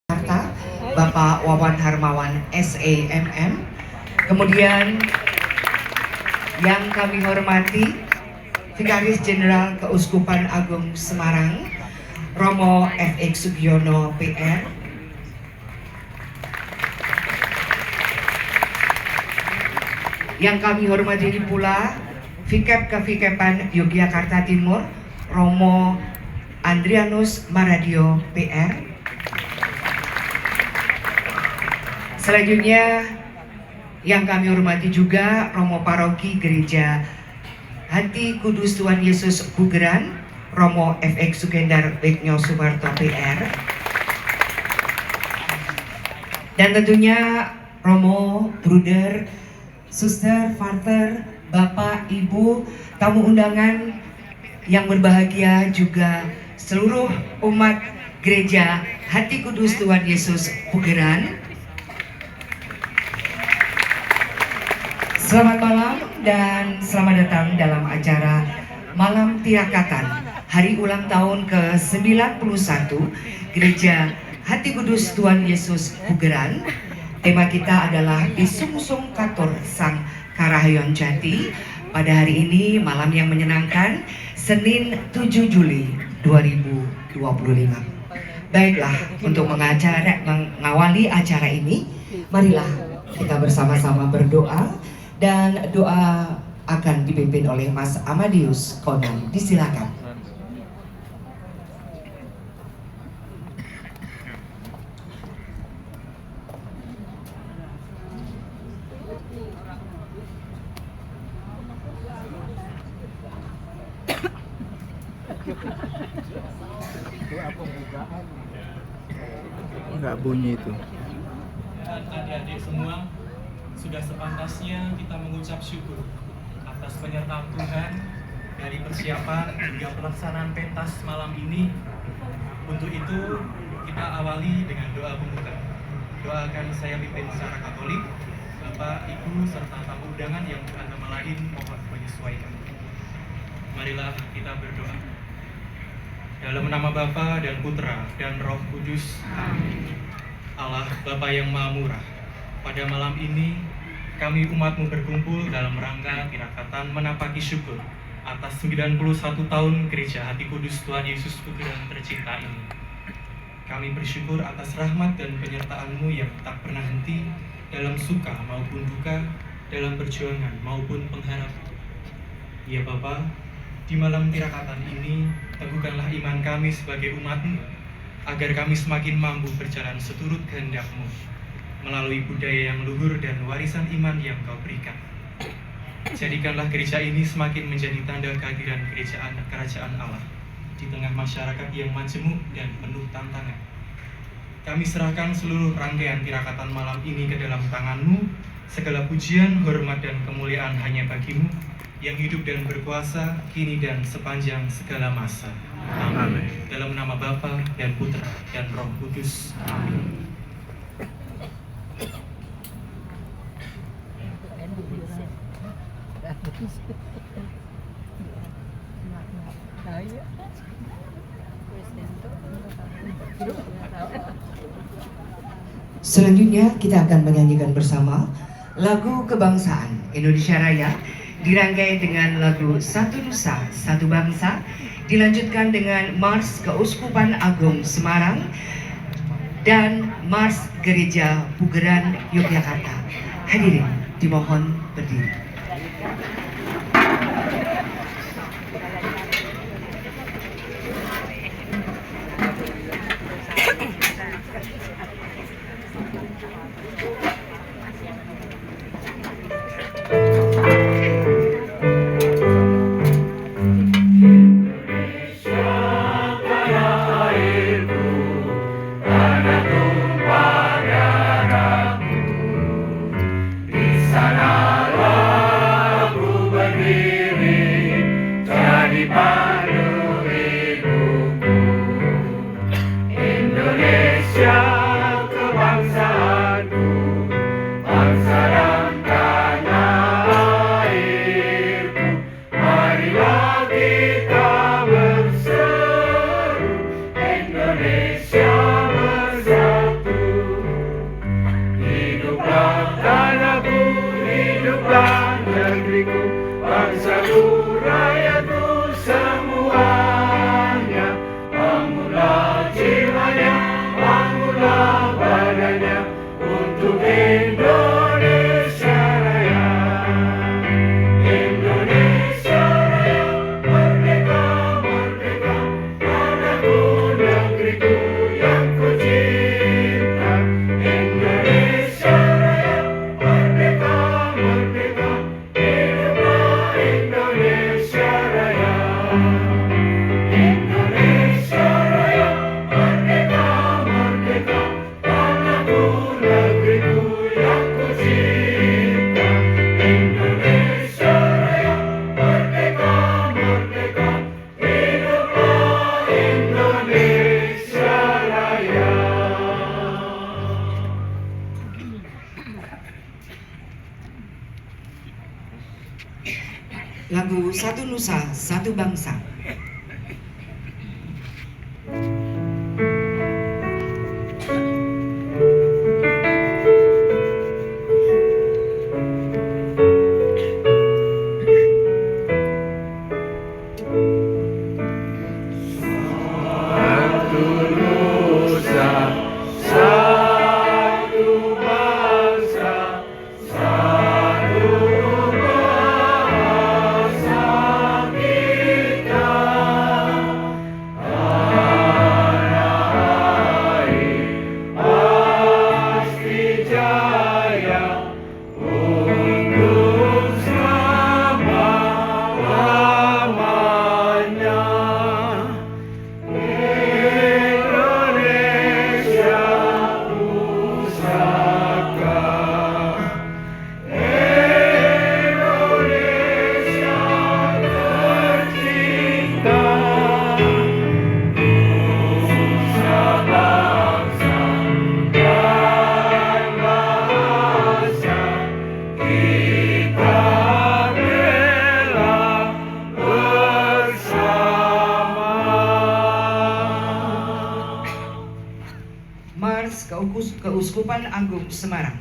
Jakarta, Bapak Wawan Harmawan SEMM. Kemudian yang kami hormati Vikaris Jenderal Keuskupan Agung Semarang, Romo FX Sugiono PR. Yang kami hormati pula Vikep Kevikepan Yogyakarta Timur, Romo Andrianus Maradio PR. Selanjutnya yang kami hormati juga Romo Paroki Gereja Hati Kudus Tuhan Yesus Bugeran, Romo FX Sukendar Beknyo Sumarto PR. Dan tentunya Romo, Bruder, Suster, Vater, Bapak, Ibu, tamu undangan yang berbahagia, juga seluruh umat Gereja Hati Kudus Tuhan Yesus Bugeran. Selamat malam dan selamat datang dalam acara Malam Tirakatan Hari Ulang Tahun ke-91 Gereja Hati Kudus Tuhan Yesus Bugeran. Tema kita adalah Disungsung Katur Sang Karahayon Jati. Pada hari ini malam yang menyenangkan, Senin 7 Juli 2025. Baiklah, untuk mengawali acara ini, marilah kita bersama-sama berdoa. Dan doa akan dipimpin oleh Mas Amadius Konan. Disilakan. Enggak bunyi itu. Adik-adik semua, sudah sepantasnya kita mengucap syukur atas penyertaan Tuhan dari persiapan hingga pelaksanaan pentas malam ini. Untuk itu kita awali dengan doa pembuka. Doa akan saya pimpin secara Katolik. Bapak, Ibu, serta tamu undangan yang beragama lain mohon menyesuaikan. Marilah kita berdoa. Dalam nama Bapa dan Putra dan Roh Kudus. Amin. Allah Bapa yang Maha Murah, pada malam ini kami umat-Mu berkumpul dalam rangka tirakatan menapaki syukur atas 91 tahun Gereja Hati Kudus Tuhan Yesus Bugeran tercinta ini. Kami bersyukur atas rahmat dan penyertaan-Mu yang tak pernah henti dalam suka maupun duka, dalam perjuangan maupun pengharapan. Ya Bapa, di malam tirakatan ini teguhkanlah iman kami sebagai umat-Mu, agar kami semakin mampu berjalan seturut kehendak-Mu melalui budaya yang luhur dan warisan iman yang Kau berikan. Jadikanlah gereja ini semakin menjadi tanda kehadiran kerajaan Allah di tengah masyarakat yang majemuk dan penuh tantangan. Kami serahkan seluruh rangkaian tirakatan malam ini ke dalam tangan-Mu. Segala pujian, hormat, dan kemuliaan hanya bagi-Mu yang hidup dan berkuasa kini dan sepanjang segala masa. Amin. Dalam nama Bapa dan Putra dan Roh Kudus. Amin. Selanjutnya kita akan menyanyikan bersama lagu kebangsaan Indonesia Raya, dirangkai dengan lagu Satu Nusa Satu Bangsa, dilanjutkan dengan Mars Keuskupan Agung Semarang dan Mars Gereja Bugeran Yogyakarta. Hadirin dimohon berdiri. Di sanalah Lagu Satu Nusa, Satu Bangsa. Mars Keuskupan Agung Semarang.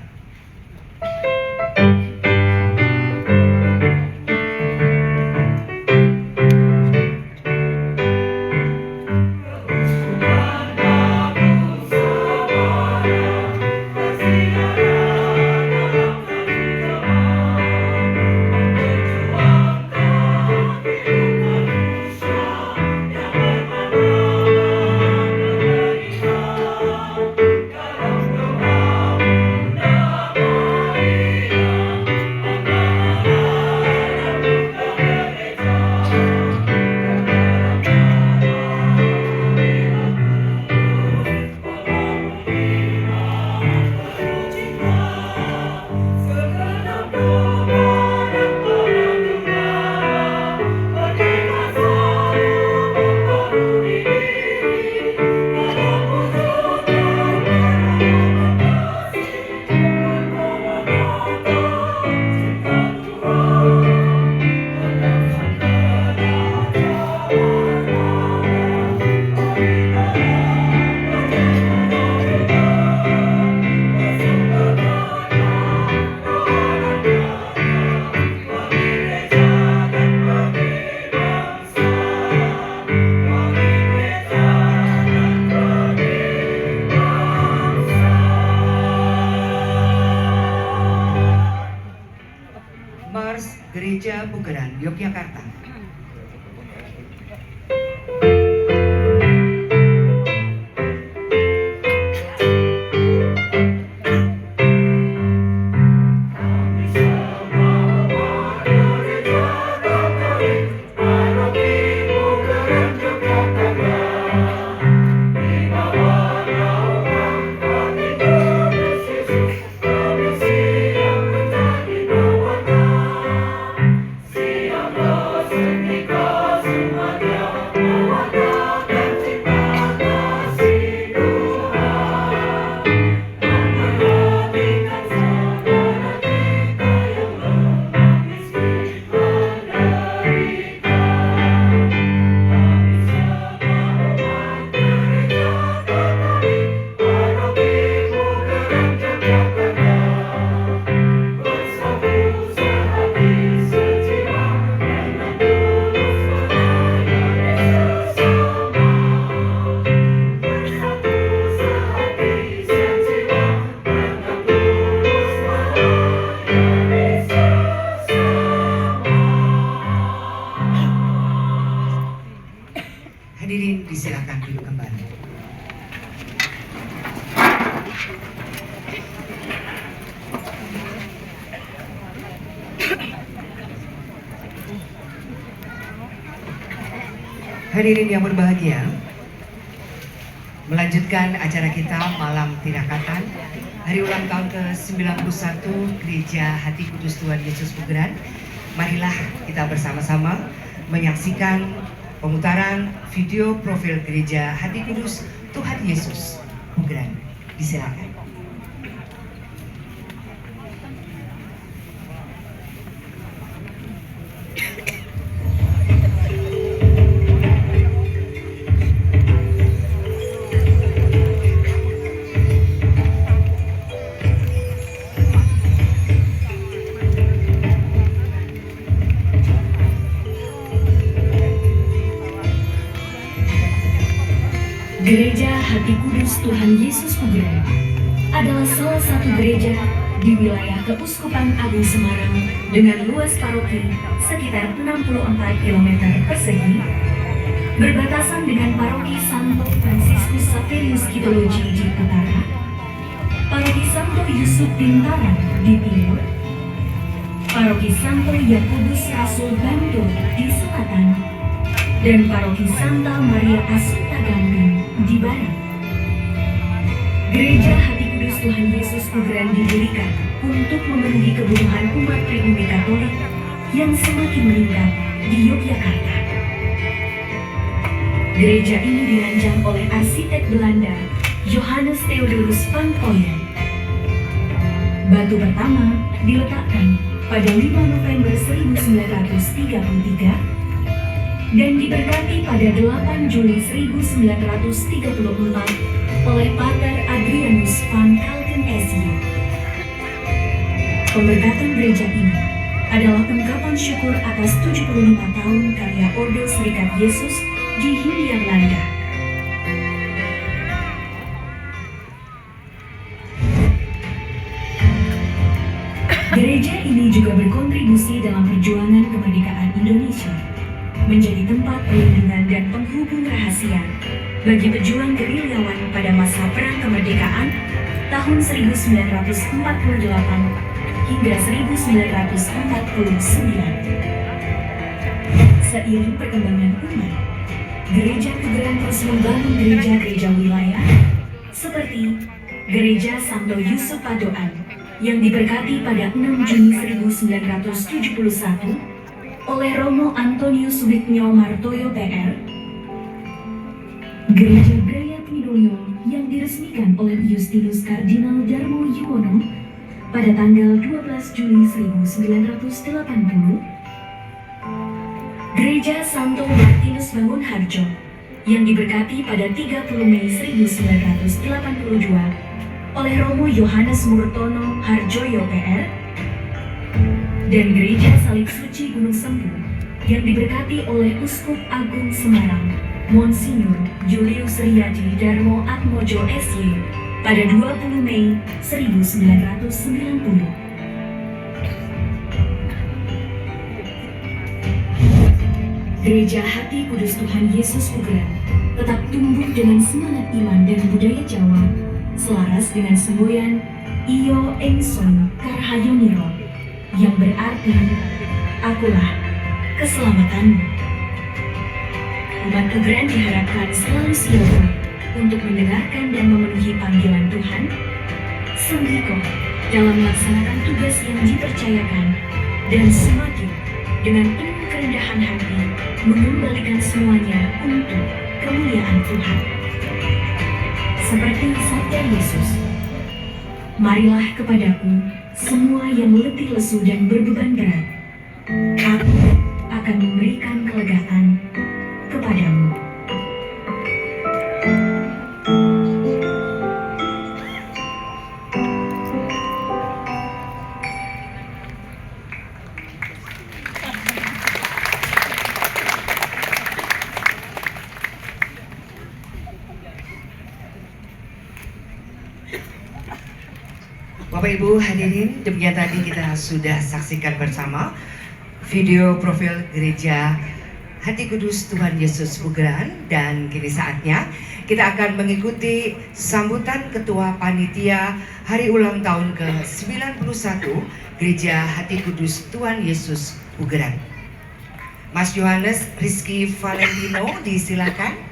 Mars Gereja Bugeran, Yogyakarta. Hadirin disilakan duduk kembali. Hadirin yang berbahagia, melanjutkan acara kita Malam Tirakatan hari ulang tahun ke-91 Gereja Hati Kudus Tuhan Yesus Bugeran. Marilah kita bersama-sama menyaksikan pemutaran video profil Gereja Hati Kudus Tuhan Yesus Bugeran. Disilakan. Yesus Pugeran adalah salah satu gereja di wilayah Keuskupan Agung Semarang dengan luas paroki sekitar 64 km persegi, berbatasan dengan paroki Santo Fransiskus Saverius Kitologi di utara, paroki Santo Yusuf Bintaran di timur, paroki Santo Yakobus Rasul Bantul di selatan, dan paroki Santa Maria Assunta Ganggang di barat. Gereja Hati Kudus Tuhan Yesus Pugeran didirikan untuk memenuhi kebutuhan umat pribumi Katolik yang semakin meningkat di Yogyakarta. Gereja ini dirancang oleh arsitek Belanda Johannes Theodorus van Ooyen. Batu pertama diletakkan pada 5 November 1933 dan diberkati pada 8 Juli 1934 oleh Pater Adrianus van Kalken SJ. Pemberkatan gereja ini adalah ungkapan syukur atas 75 tahun karya Orde Serikat Yesus di Hindia Belanda. Gereja ini juga berkontribusi dalam perjuangan kemerdekaan Indonesia, menjadi tempat perlindungan dan penghubung rahasia bagi pejuang gerilyawan pada masa Perang Kemerdekaan tahun 1948 hingga 1949. Seiring perkembangan umat, Gereja Pugeran terus membangun gereja-gereja wilayah seperti Gereja Santo Yusuf Padoan yang diberkati pada 6 Juni 1971 oleh Romo Antonius Witnyo Martoyo PR, Gereja Braya Pinidulyo yang diresmikan oleh Justinus Kardinal Darmo Yuwono pada tanggal 12 Juli 1980, Gereja Santo Martinus Bangunharjo yang diberkati pada 30 Mei 1982 oleh Romo Yohanes Murtono Harjoyo PR, dan Gereja Salib Suci Gunung Sempu yang diberkati oleh Uskup Agung Semarang Monsinyur Julius Riyadi Darmo Atmojo SY pada 20 Mei 1990. Gereja Hati Kudus Tuhan Yesus Pugeran tetap tumbuh dengan semangat iman dan budaya Jawa selaras dengan semboyan Iyo Engson Karhayoniro yang berarti akulah keselamatanmu. Umat Pugeran diharapkan selalu siap untuk mendengarkan dan memenuhi panggilan Tuhan, sungguh dalam melaksanakan tugas yang dipercayakan, dan semakin dengan penuh kerendahan hati mengembalikan semuanya untuk kemuliaan Tuhan. Seperti sabda Yesus, marilah kepadaku semua yang letih lesu dan berbeban berat, aku akan memberikan kelegaan kepadamu. Bapak Ibu hadirin, demikian tadi kita sudah saksikan bersama video profil Gereja Hati Kudus Tuhan Yesus Pugeran, dan kini saatnya kita akan mengikuti sambutan Ketua Panitia Hari Ulang Tahun ke-91 Gereja Hati Kudus Tuhan Yesus Pugeran. Mas Yohanes Rizky Valentino, disilakan.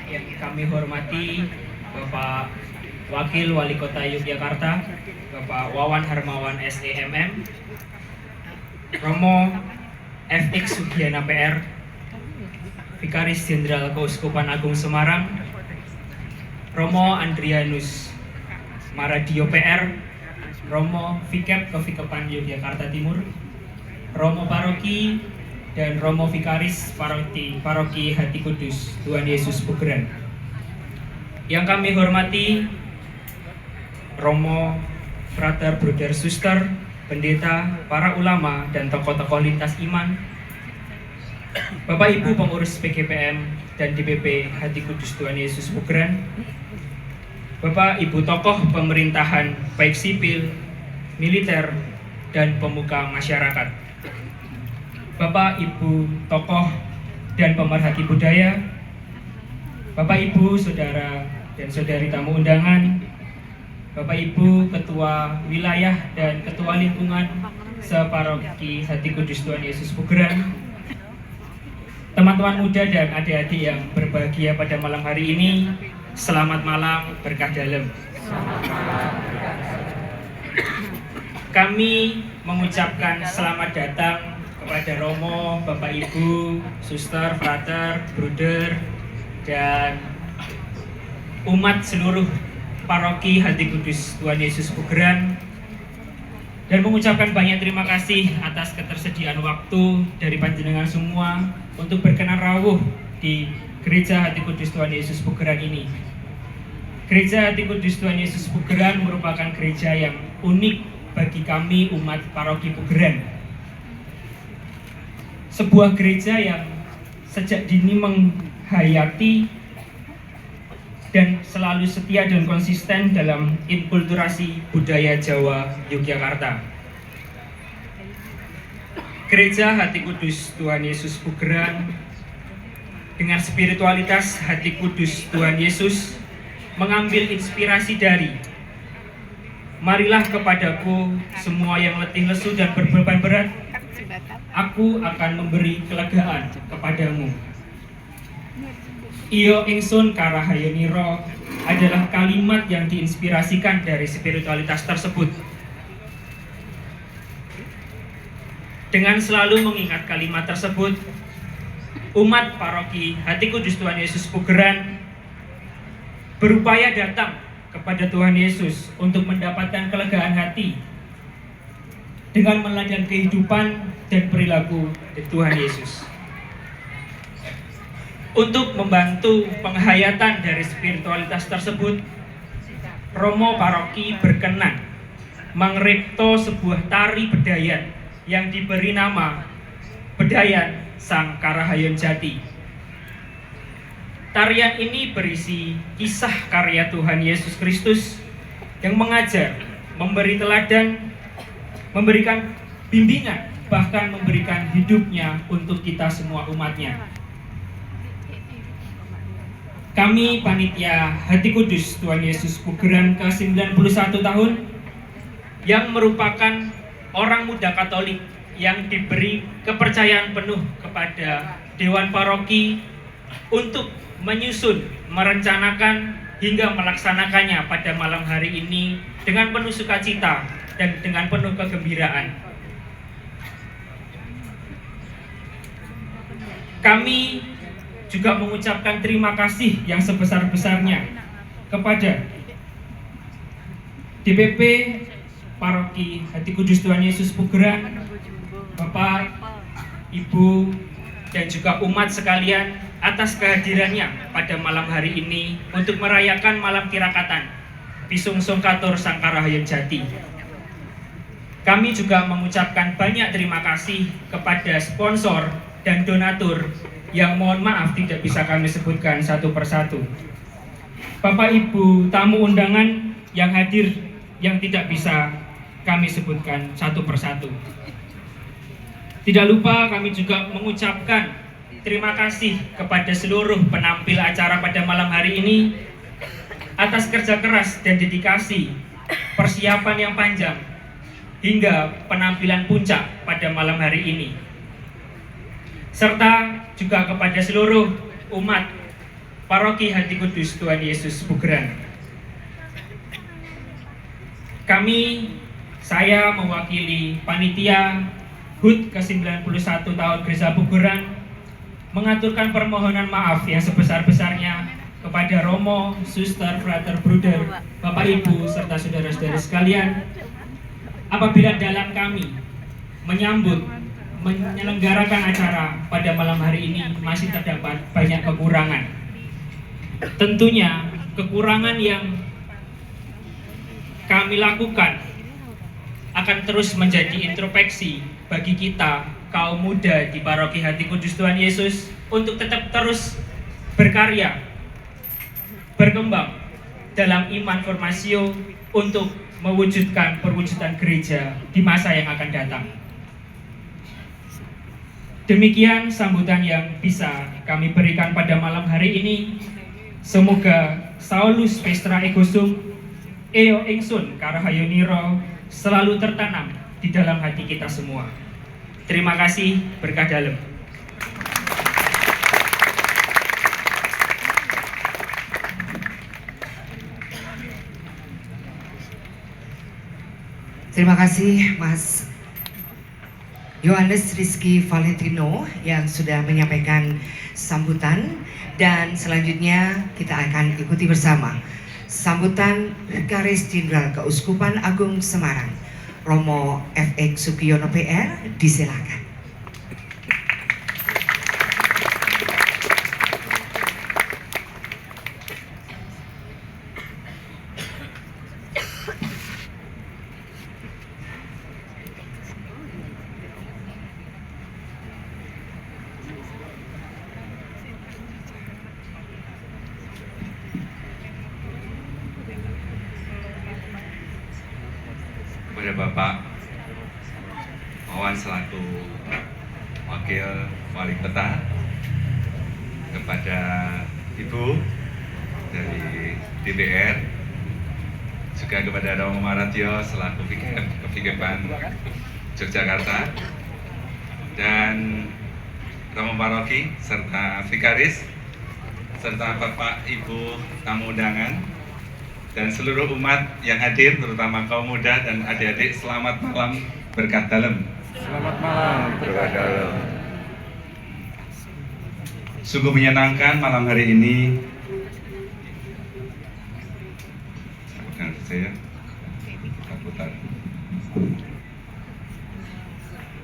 Yang kami hormati Bapak Wakil Wali Kota Yogyakarta, Bapak Wawan Harmawan SEMM, Romo FX Sugiana PR, Vikaris Jenderal Keuskupan Agung Semarang, Romo Andrianus Maradio PR, Romo Vikep Kevikepan Yogyakarta Timur, Romo Paroki, dan Romo Vikaris Paroki Hati Kudus Tuhan Yesus Pugeran. Yang kami hormati Romo, Frater, Bruder, Suster, pendeta, para ulama, dan tokoh-tokoh lintas iman, Bapak Ibu pengurus PGPM dan DPP Hati Kudus Tuhan Yesus Pugeran, Bapak Ibu tokoh pemerintahan baik sipil, militer, dan pemuka masyarakat, Bapak Ibu tokoh dan pemerhati budaya, Bapak Ibu saudara dan saudari tamu undangan, Bapak Ibu ketua wilayah dan ketua lingkungan separoki Hati Kudus Tuhan Yesus Pugeran, teman-teman muda dan adik-adik yang berbahagia pada malam hari ini, selamat malam berkah dalam. Kami mengucapkan selamat datang kepada Romo, Bapak Ibu, Suster, Frater, Bruder, dan umat seluruh Paroki Hati Kudus Tuhan Yesus Pugeran, dan mengucapkan banyak terima kasih atas ketersediaan waktu dari panjenengan semua untuk berkenan rawuh di Gereja Hati Kudus Tuhan Yesus Pugeran ini. Gereja Hati Kudus Tuhan Yesus Pugeran merupakan gereja yang unik bagi kami umat Paroki Pugeran. Sebuah gereja yang sejak dini menghayati dan selalu setia dan konsisten dalam inkulturasi budaya Jawa Yogyakarta. Gereja Hati Kudus Tuhan Yesus Pugeran dengan spiritualitas Hati Kudus Tuhan Yesus mengambil inspirasi dari marilah kepadaku semua yang letih lesu dan berbeban berat, aku akan memberi kelegaan kepadamu. Iyo ingsun karahayoniro adalah kalimat yang diinspirasikan dari spiritualitas tersebut. Dengan selalu mengingat kalimat tersebut, umat Paroki Hati Kudus Tuhan Yesus Pugeran berupaya datang kepada Tuhan Yesus untuk mendapatkan kelegaan hati dengan meneladani kehidupan dan perilaku Tuhan Yesus. Untuk membantu penghayatan dari spiritualitas tersebut, Romo Paroki berkenan mengripto sebuah tari bedayan yang diberi nama Bedayan Sang Karahayon Jati. Tarian ini berisi kisah karya Tuhan Yesus Kristus yang mengajar, memberi teladan, memberikan bimbingan, bahkan memberikan hidupnya untuk kita semua umatnya. Kami panitia Hati Kudus Tuhan Yesus Pugeran ke-91 tahun yang merupakan orang muda Katolik yang diberi kepercayaan penuh kepada Dewan Paroki untuk menyusun, merencanakan hingga melaksanakannya pada malam hari ini dengan penuh sukacita dan dengan penuh kegembiraan. Kami juga mengucapkan terima kasih yang sebesar-besarnya kepada DPP Paroki Hati Kudus Tuhan Yesus Pugeran, Bapak, Ibu, dan juga umat sekalian atas kehadirannya pada malam hari ini untuk merayakan malam kirakatan Pisungsung Katur Sang Karahayon Jati. Kami juga mengucapkan banyak terima kasih kepada sponsor dan donatur yang mohon maaf tidak bisa kami sebutkan satu persatu. Bapak Ibu tamu undangan yang hadir yang tidak bisa kami sebutkan satu persatu. Tidak lupa kami juga mengucapkan terima kasih kepada seluruh penampil acara pada malam hari ini atas kerja keras dan dedikasi, persiapan yang panjang, hingga penampilan puncak pada malam hari ini. Serta juga kepada seluruh umat Paroki Hati Kudus Tuhan Yesus Pugeran. Saya mewakili panitia HUT ke-91 tahun Gereja Pugeran mengaturkan permohonan maaf yang sebesar-besarnya kepada Romo, Suster, Frater, Bruder, Bapak Ibu, serta saudara-saudara sekalian, apabila dalam kami menyelenggarakan acara pada malam hari ini masih terdapat banyak kekurangan. Tentunya kekurangan yang kami lakukan akan terus menjadi introspeksi bagi kita kaum muda di Paroki Hati Kudus Tuhan Yesus untuk tetap terus berkarya, berkembang dalam iman formasio untuk mewujudkan perwujudan gereja di masa yang akan datang. Demikian sambutan yang bisa kami berikan pada malam hari ini. Semoga Saulus Pestra Egosum, Eo Ingsun Karahayuniro selalu tertanam di dalam hati kita semua. Terima kasih, berkah dalam. Terima kasih Mas Yohanes Rizky Valentino yang sudah menyampaikan sambutan, dan selanjutnya kita akan ikuti bersama sambutan Vikaris Jenderal Keuskupan Agung Semarang, Romo F.X. Sugiono PR, disilakan. Kepada Bapak Wawan selaku Wakil Wali Kota, kepada Ibu dari DPR, juga kepada Romo Maratio selaku Kepigepan Yogyakarta, dan Romo Paroki serta Vikaris, serta Bapak Ibu tamu undangan, dan seluruh umat yang hadir, terutama kaum muda dan adik-adik, selamat malam berkah dalam. Selamat malam berkah dalam. Sungguh menyenangkan malam hari ini.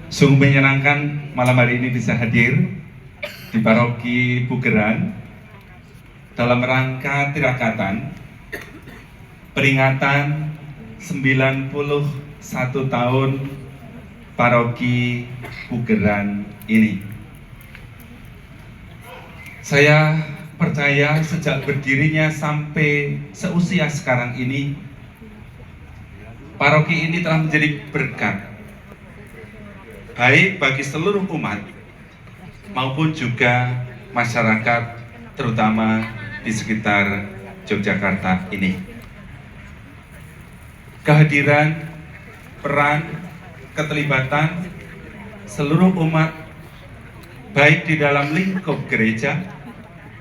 Sungguh menyenangkan malam hari ini bisa hadir di Paroki Bugeran dalam rangka tirakatan peringatan 91 tahun Paroki Bugeran ini. Saya percaya sejak berdirinya sampai seusia sekarang ini, paroki ini telah menjadi berkat baik bagi seluruh umat maupun juga masyarakat, terutama di sekitar Yogyakarta ini. Kehadiran, peran, keterlibatan seluruh umat baik di dalam lingkup gereja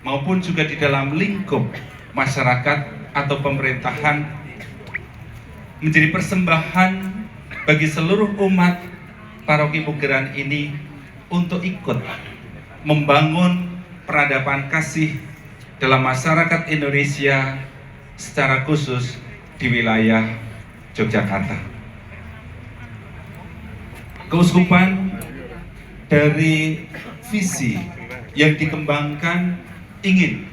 maupun juga di dalam lingkup masyarakat atau pemerintahan menjadi persembahan bagi seluruh umat Paroki Bugeran ini untuk ikut membangun peradaban kasih dalam masyarakat Indonesia, secara khusus di wilayah Yogyakarta. Keuskupan dari visi yang dikembangkan ingin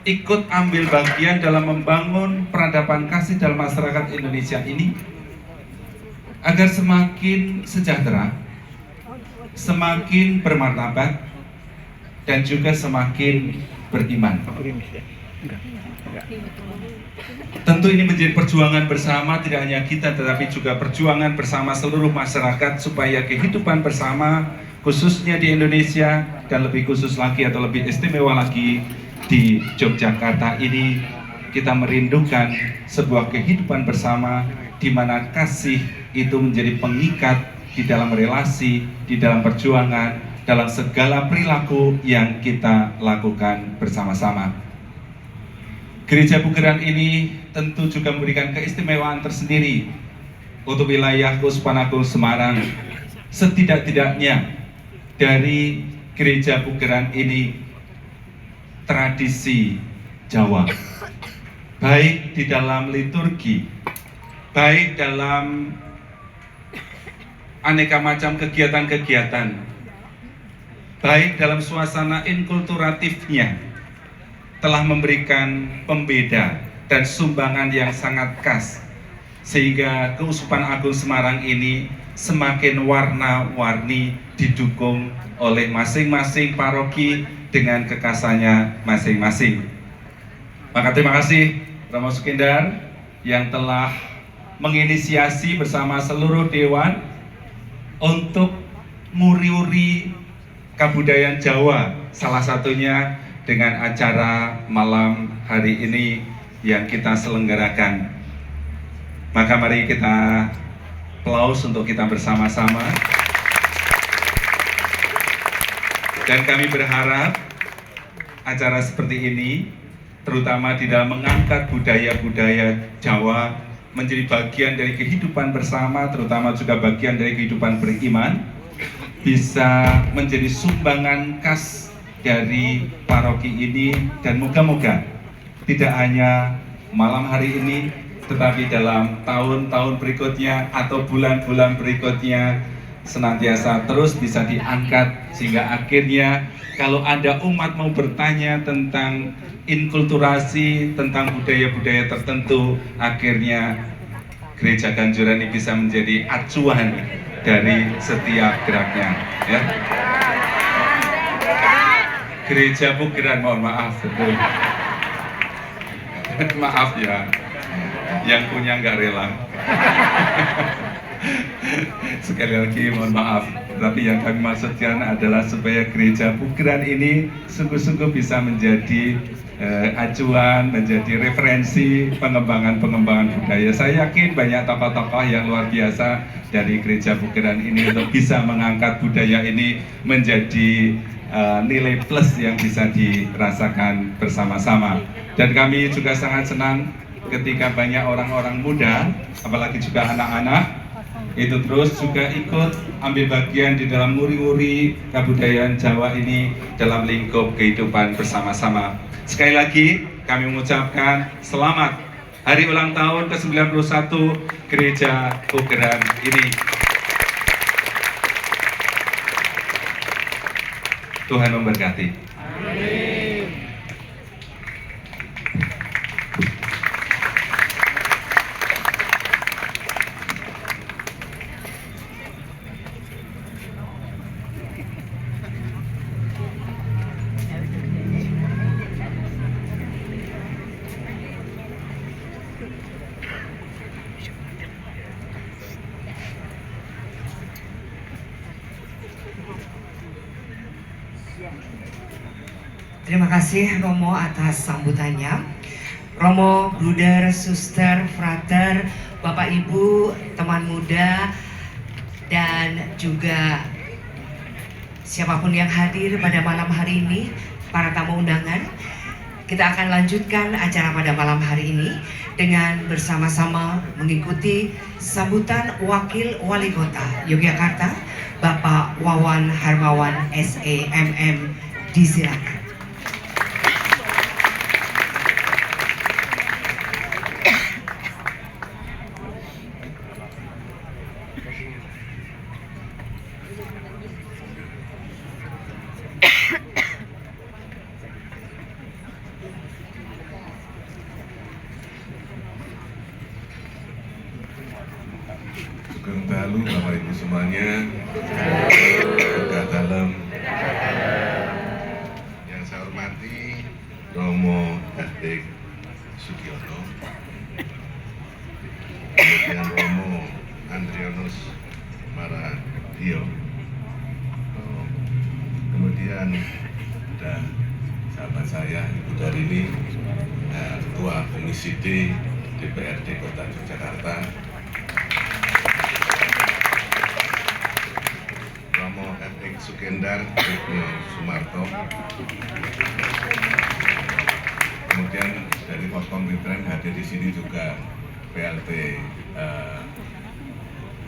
ikut ambil bagian dalam membangun peradaban kasih dalam masyarakat Indonesia ini agar semakin sejahtera, semakin bermartabat, dan juga semakin beriman. Tentu ini menjadi perjuangan bersama, tidak hanya kita tetapi juga perjuangan bersama seluruh masyarakat supaya kehidupan bersama khususnya di Indonesia dan lebih khusus lagi atau lebih istimewa lagi di Yogyakarta ini, kita merindukan sebuah kehidupan bersama di mana kasih itu menjadi pengikat di dalam relasi, di dalam perjuangan, dalam segala perilaku yang kita lakukan bersama-sama. Gereja Bugeran ini tentu juga memberikan keistimewaan tersendiri untuk wilayah Keuskupan Agung Semarang. Setidak-tidaknya dari Gereja Bugeran ini tradisi Jawa, baik di dalam liturgi, baik dalam aneka macam kegiatan-kegiatan, baik dalam suasana inkulturatifnya, telah memberikan pembeda dan sumbangan yang sangat khas, sehingga Keuskupan Agung Semarang ini semakin warna-warni, didukung oleh masing-masing paroki dengan kekhasannya masing-masing. Maka terima kasih Romo Sukendar yang telah menginisiasi bersama seluruh dewan untuk nguri-uri kebudayaan Jawa, salah satunya dengan acara malam hari ini yang kita selenggarakan. Maka mari kita aplaus untuk kita bersama-sama. Dan kami berharap acara seperti ini, terutama di dalam mengangkat budaya-budaya Jawa menjadi bagian dari kehidupan bersama, terutama juga bagian dari kehidupan beriman, bisa menjadi sumbangan khas dari paroki ini, dan moga-moga tidak hanya malam hari ini, tetapi dalam tahun-tahun berikutnya atau bulan-bulan berikutnya senantiasa terus bisa diangkat, sehingga akhirnya kalau ada umat mau bertanya tentang inkulturasi, tentang budaya-budaya tertentu, akhirnya Gereja Ganjuran ini bisa menjadi acuan dari setiap geraknya, ya. Gereja Pugeran, mohon maaf, betul. Maaf ya, yang punya nggak rela. Sekali lagi mohon maaf, tapi yang kami maksudkan adalah supaya Gereja Pugeran ini sungguh-sungguh bisa menjadi acuan, menjadi referensi pengembangan budaya. Saya yakin banyak tokoh-tokoh yang luar biasa dari Gereja Pugeran ini untuk bisa mengangkat budaya ini menjadi nilai plus yang bisa dirasakan bersama-sama. Dan kami juga sangat senang ketika banyak orang-orang muda, apalagi juga anak-anak, itu terus juga ikut ambil bagian di dalam nguri-nguri kebudayaan Jawa ini dalam lingkup kehidupan bersama-sama. Sekali lagi kami mengucapkan selamat hari ulang tahun ke-91 Gereja Pugeran ini. Tuhan memberkati. Terima kasih Romo atas sambutannya. Romo, Bruder, Suster, Frater, Bapak Ibu, teman muda, dan juga siapapun yang hadir pada malam hari ini, para tamu undangan. Kita akan lanjutkan acara pada malam hari ini dengan bersama-sama mengikuti sambutan Wakil Wali Kota Yogyakarta, Bapak Wawan Harmawan SEMM. Disilakan. Sugeng dalu Bapak Ibu semuanya, Berkah dalam. Yang saya hormati Romo Hendrik Sugiono, kemudian Romo Andrianus Maradio, kemudian ada sahabat saya Ibu Darini, Ketua Komisi D DPRD Kota Yogyakarta, Romo Hendrik Sukendar Ibnu Sumarto, kemudian dari Poskom Bitren hadir di sini juga PLT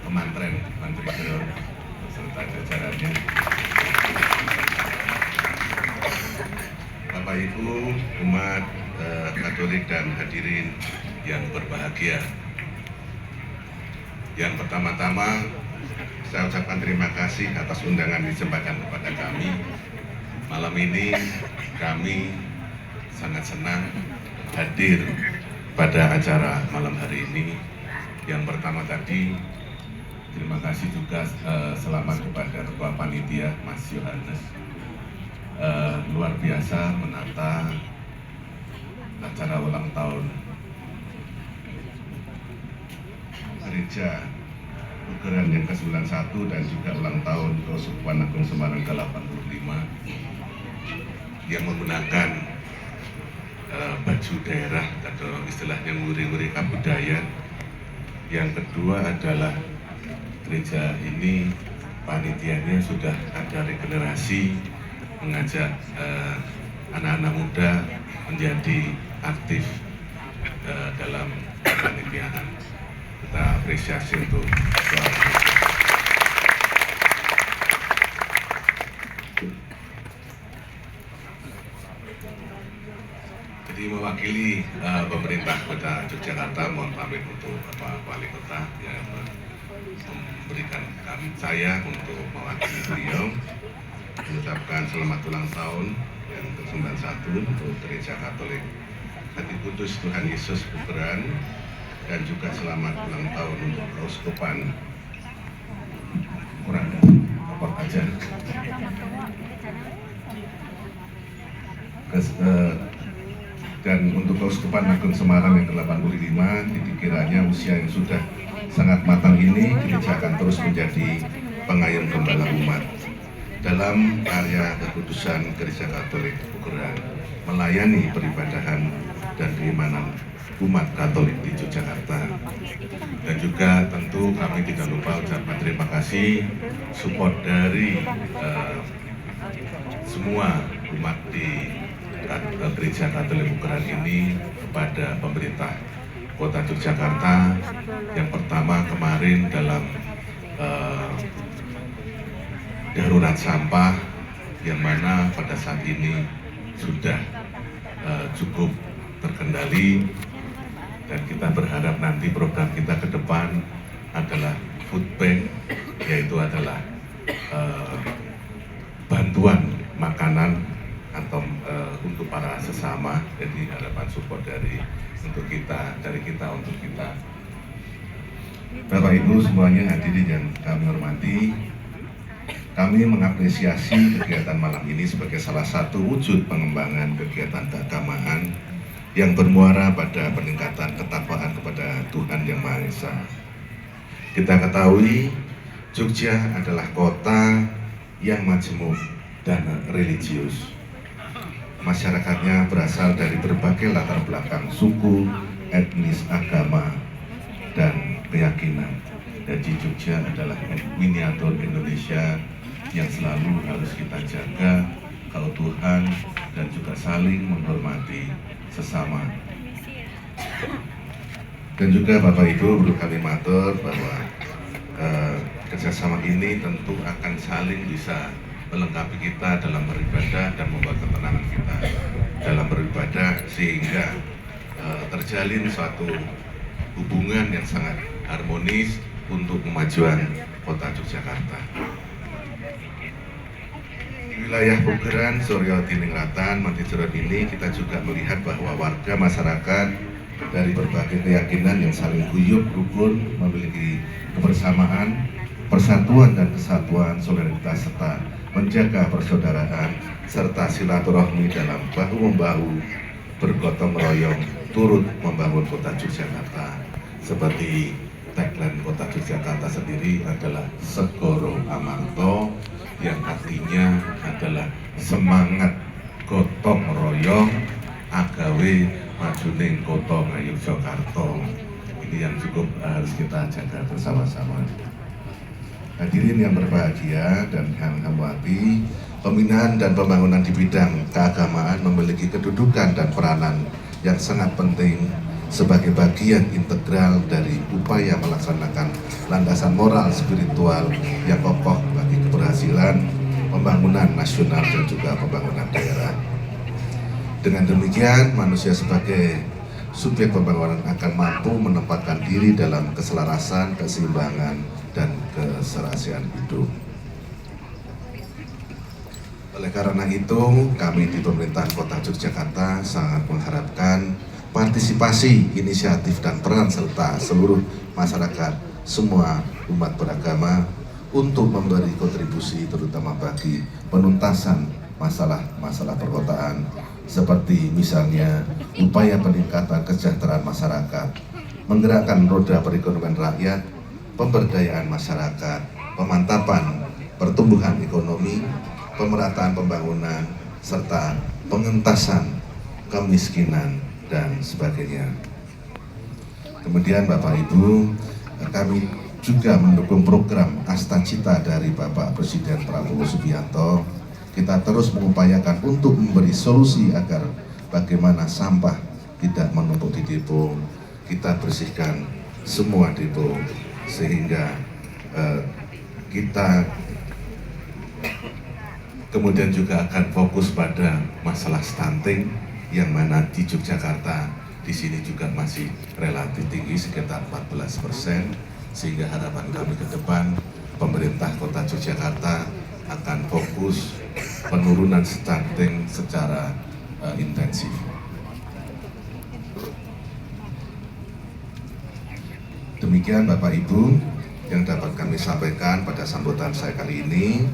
Kemantren Menteri Prior beserta jajarannya. Bapak Ibu umat Katolik dan hadirin yang berbahagia. Yang pertama-tama saya ucapkan terima kasih atas undangan disempatkan kepada kami. Malam ini kami sangat senang hadir pada acara malam hari ini. Yang pertama tadi terima kasih juga selamat kepada Ketua Panitia Mas Yohanes. Luar biasa menata acara ulang tahun Gereja Pugeran yang ke-91 dan juga ulang tahun Keuskupan Agung Semarang ke-85 yang menggunakan baju daerah atau istilahnya nguri-nguri kabudaya. Yang kedua adalah gereja ini panitianya sudah ada regenerasi, mengajak anak-anak muda menjadi aktif dalam kepanitiaan. Kita apresiasi untuk soal itu. Jadi mewakili pemerintah Kota Yogyakarta, mohon pamit untuk Bapak Wali Kota yang memberikan saya untuk mewakili beliau mengucapkan selamat ulang tahun yang ke-91 untuk Gereja Katolik Hati Kudus Tuhan Yesus Pugeran, dan juga selamat ulang tahun untuk Keuskupan Kuranda Kapok Ajar. Dan untuk Keuskupan Agung Semarang yang ke-85, dikiranya usia yang sudah sangat matang ini gereja akan terus menjadi pengayom gembala umat dalam karya kekudusan Gereja Katolik Pugeran, melayani peribadahan dan keimanan umat Katolik di Yogyakarta. Dan juga tentu kami tidak lupa ucapkan terima kasih support dari semua umat di Gereja Katolik Pugeran ini kepada pemerintah Kota Yogyakarta. Yang pertama kemarin dalam darurat sampah yang mana pada saat ini sudah cukup terkendali, dan kita berharap nanti program kita ke depan adalah food bank, yaitu adalah bantuan makanan atau untuk para sesama. Jadi harapan support dari kita untuk kita. Bapak Ibu semuanya hadirin yang kami hormati, kami mengapresiasi kegiatan malam ini sebagai salah satu wujud pengembangan kegiatan keagamaan yang bermuara pada peningkatan ketakwaan kepada Tuhan Yang Maha Esa. Kita ketahui Jogja adalah kota yang majemuk dan religius. Masyarakatnya berasal dari berbagai latar belakang suku, etnis, agama, dan keyakinan. Jadi Jogja adalah miniatur Indonesia yang selalu harus kita jaga keutuhan dan juga saling menghormati sesama. Dan juga Bapak Ibu perlu kami matur bahwa kerjasama ini tentu akan saling bisa melengkapi kita dalam beribadah dan membuat ketenangan kita dalam beribadah, sehingga terjalin suatu hubungan yang sangat harmonis untuk kemajuan Kota Yogyakarta. Di wilayah Pugeran, Suryo Diningratan, Mantijerot ini kita juga melihat bahwa warga masyarakat dari berbagai keyakinan yang saling guyup, rukun, memiliki kebersamaan, persatuan dan kesatuan, solidaritas, serta menjaga persaudaraan serta silaturahmi dalam bahu-membahu bergotong royong turut membangun Kota Yogyakarta. Seperti tagline Kota Yogyakarta sendiri adalah Segoro Amarto, yang artinya adalah semangat gotong royong agawe majuning kota Yogyakarta. Ini yang cukup harus kita jaga bersama-sama. Hadirin yang berbahagia dan yang hormati, pembinaan dan pembangunan di bidang keagamaan memiliki kedudukan dan peranan yang sangat penting sebagai bagian integral dari upaya melaksanakan landasan moral spiritual yang kokoh bagi keberhasilan pembangunan nasional dan juga pembangunan daerah. Dengan demikian, manusia sebagai subjek pembangunan akan mampu menempatkan diri dalam keselarasan, keseimbangan, dan keserasian hidup. Oleh karena itu, kami di pemerintahan Kota Yogyakarta sangat mengharapkan partisipasi, inisiatif, dan peran serta seluruh masyarakat, semua umat beragama untuk memberi kontribusi terutama bagi penuntasan masalah-masalah perkotaan, seperti misalnya upaya peningkatan kesejahteraan masyarakat, menggerakkan roda perekonomian rakyat, pemberdayaan masyarakat, pemantapan pertumbuhan ekonomi, pemerataan pembangunan, serta pengentasan kemiskinan dan sebagainya. Kemudian Bapak Ibu, kami juga mendukung program Astacita dari Bapak Presiden Prabowo Subianto. Kita terus mengupayakan untuk memberi solusi agar bagaimana sampah tidak menumpuk di depo. Kita bersihkan semua depo sehingga kita kemudian juga akan fokus pada masalah stunting yang mana di Yogyakarta di sini juga masih relatif tinggi sekitar 14%, sehingga harapan kami ke depan pemerintah Kota Yogyakarta akan fokus penurunan stunting secara intensif. Demikian Bapak Ibu yang dapat kami sampaikan pada sambutan saya kali ini.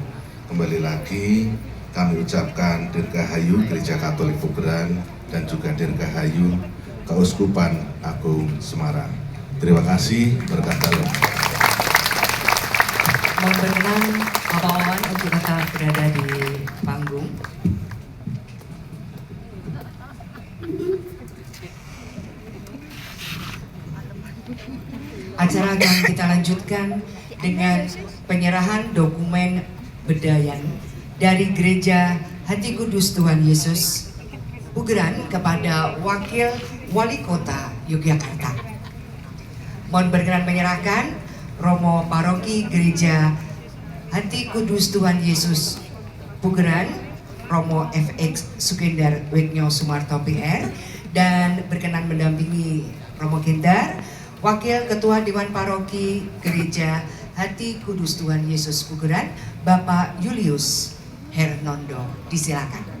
Kembali lagi kami ucapkan Dirgahayu Gereja Katolik Pugeran dan juga Dirgahayu Keuskupan Agung Semarang. Terima kasih, berkat dalam. Mohon berkenan Bapak Wawan untuk tetap berada di panggung. Acara akan kita lanjutkan dengan penyerahan dokumen bedayan dari Gereja Hati Kudus Tuhan Yesus Pugeran kepada Wakil Wali Kota Yogyakarta. Mohon berkenan menyerahkan Romo Paroki Gereja Hati Kudus Tuhan Yesus Pugeran, Romo FX Sukendar Weknyo Sumarto PR, dan berkenan mendampingi Romo Gendar, Wakil Ketua Dewan Paroki Gereja Hati Kudus Tuhan Yesus Pugeran, Bapak Julius Hernondo. Disilakan.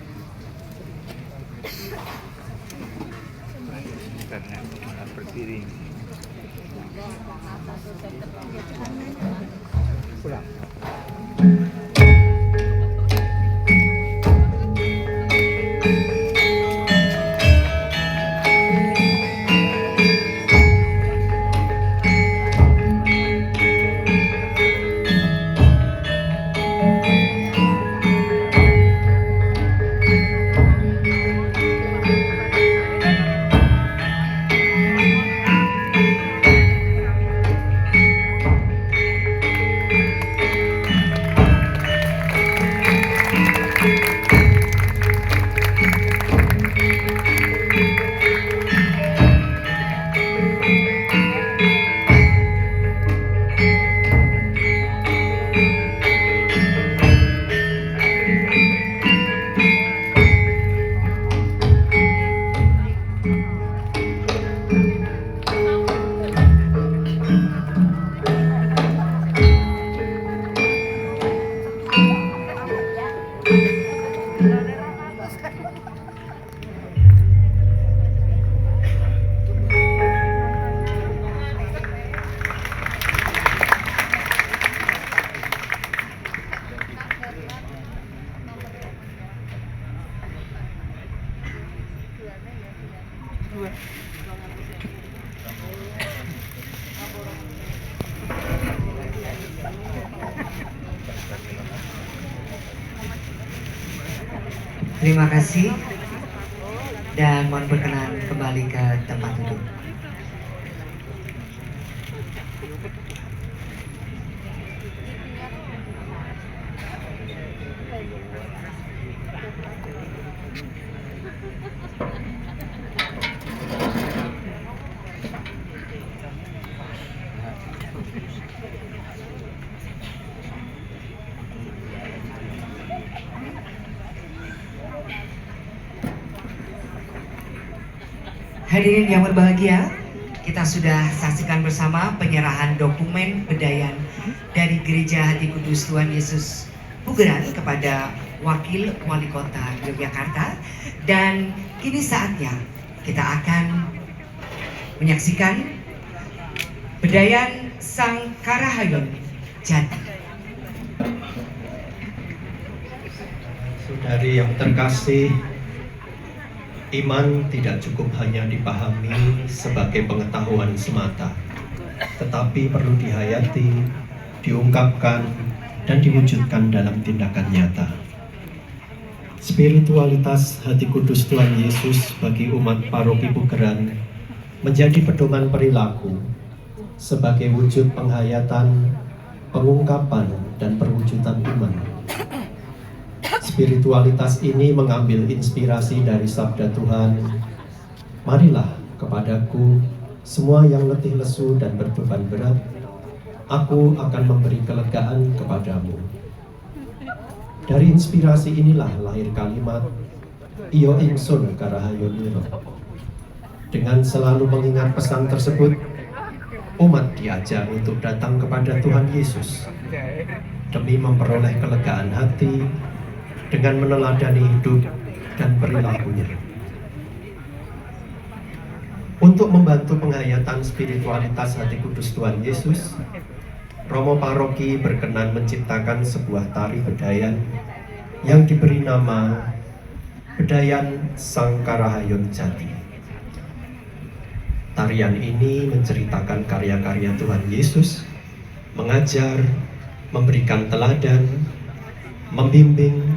Terima kasih dan mohon berkenan kembali ke tempat duduk. Hadirin yang berbahagia, kita sudah saksikan bersama penyerahan dokumen bedaian dari Gereja Hati Kudus Tuhan Yesus Pugeran kepada Wakil Wali Kota Yogyakarta. Dan kini saatnya kita akan menyaksikan bedaian Sang Karahayon Jati. Saudari yang terkasih, iman tidak cukup hanya dipahami sebagai pengetahuan semata, tetapi perlu dihayati, diungkapkan, dan diwujudkan dalam tindakan nyata. Spiritualitas Hati Kudus Tuhan Yesus bagi umat Paroki Pugeran menjadi pedoman perilaku sebagai wujud penghayatan, pengungkapan, dan perwujudan iman. Spiritualitas ini mengambil inspirasi dari sabda Tuhan, "Marilah kepadaku semua yang letih lesu dan berbeban berat, aku akan memberi kelegaan kepadamu." Dari inspirasi inilah lahir kalimat "Iyo ingsun karahayon iro". Dengan selalu mengingat pesan tersebut, umat diajar untuk datang kepada Tuhan Yesus demi memperoleh kelegaan hati dengan meneladani hidup dan perilakunya. Untuk membantu penghayatan spiritualitas Hati Kudus Tuhan Yesus, Romo Paroki berkenan menciptakan sebuah tari bedaian yang diberi nama Bedaian Sang Karahayon Jati. Tarian ini menceritakan karya-karya Tuhan Yesus, mengajar, memberikan teladan, membimbing,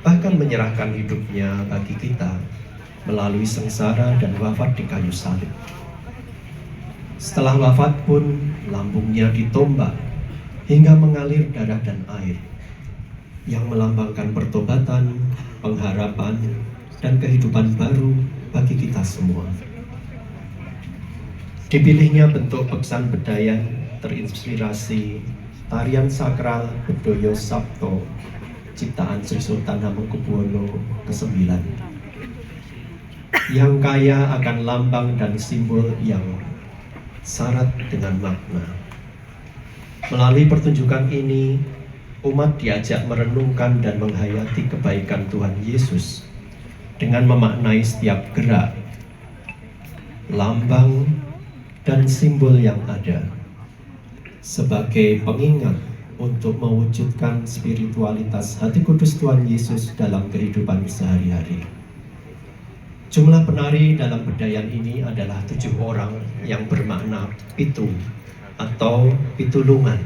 bahkan menyerahkan hidupnya bagi kita melalui sengsara dan wafat di kayu salib. Setelah wafat pun lambungnya ditombak hingga mengalir darah dan air yang melambangkan pertobatan, pengharapan, dan kehidupan baru bagi kita semua. Dipilihnya bentuk beksan bedaian terinspirasi tarian sakral Bedoyo Sabto ciptaan Sri Sultan Hamengkubuwono ke-9 yang kaya akan lambang dan simbol yang syarat dengan makna. Melalui pertunjukan ini, umat diajak merenungkan dan menghayati kebaikan Tuhan Yesus dengan memaknai setiap gerak, lambang, dan simbol yang ada sebagai pengingat untuk mewujudkan spiritualitas Hati Kudus Tuhan Yesus dalam kehidupan sehari-hari. Jumlah penari dalam bedaian ini adalah 7 orang yang bermakna pitu atau pitulungan.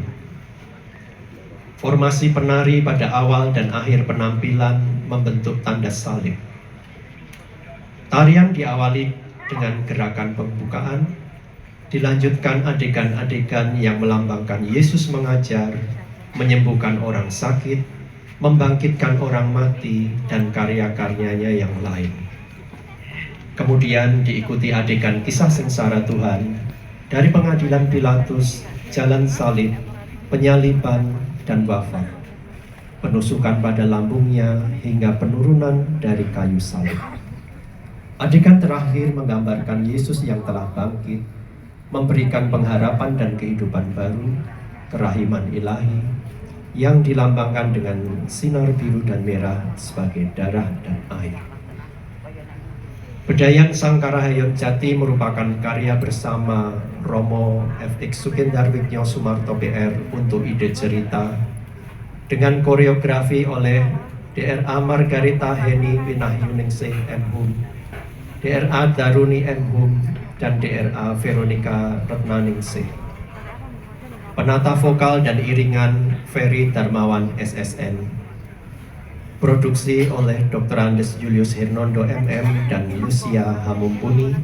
Formasi penari pada awal dan akhir penampilan membentuk tanda salib. Tarian diawali dengan gerakan pembukaan, dilanjutkan adegan-adegan yang melambangkan Yesus mengajar, menyembuhkan orang sakit, membangkitkan orang mati, dan karya-karyanya yang lain. Kemudian diikuti adegan kisah sengsara Tuhan dari pengadilan Pilatus, jalan salib, penyaliban, dan wafat, penusukan pada lambungnya hingga penurunan dari kayu salib. Adegan terakhir menggambarkan Yesus yang telah bangkit, memberikan pengharapan dan kehidupan baru, kerahiman ilahi, yang dilambangkan dengan sinar biru dan merah sebagai darah dan air. Bedaian Sang Karahayon Jati merupakan karya bersama Romo FX Sukendarwigno Sumarto PR untuk ide cerita, dengan koreografi oleh DRA Margarita Heni Winahyuningsih M.Hum, DRA Daruni M.Hum, dan DRA Veronica Retnaningsih. Penata vokal dan iringan Ferry Darmawan SSN. Produksi oleh Dr. Andes Julius Hernondo MM dan Lucia Hamumpuni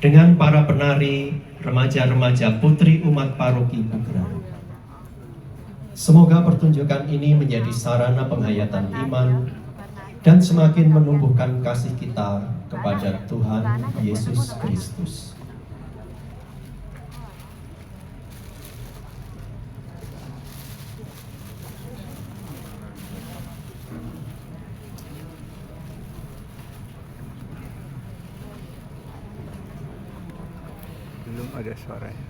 dengan para penari remaja-remaja putri umat Paroki Pugeran. Semoga pertunjukan ini menjadi sarana penghayatan iman dan semakin menumbuhkan kasih kita kepada Tuhan Yesus Kristus. ada suaranya.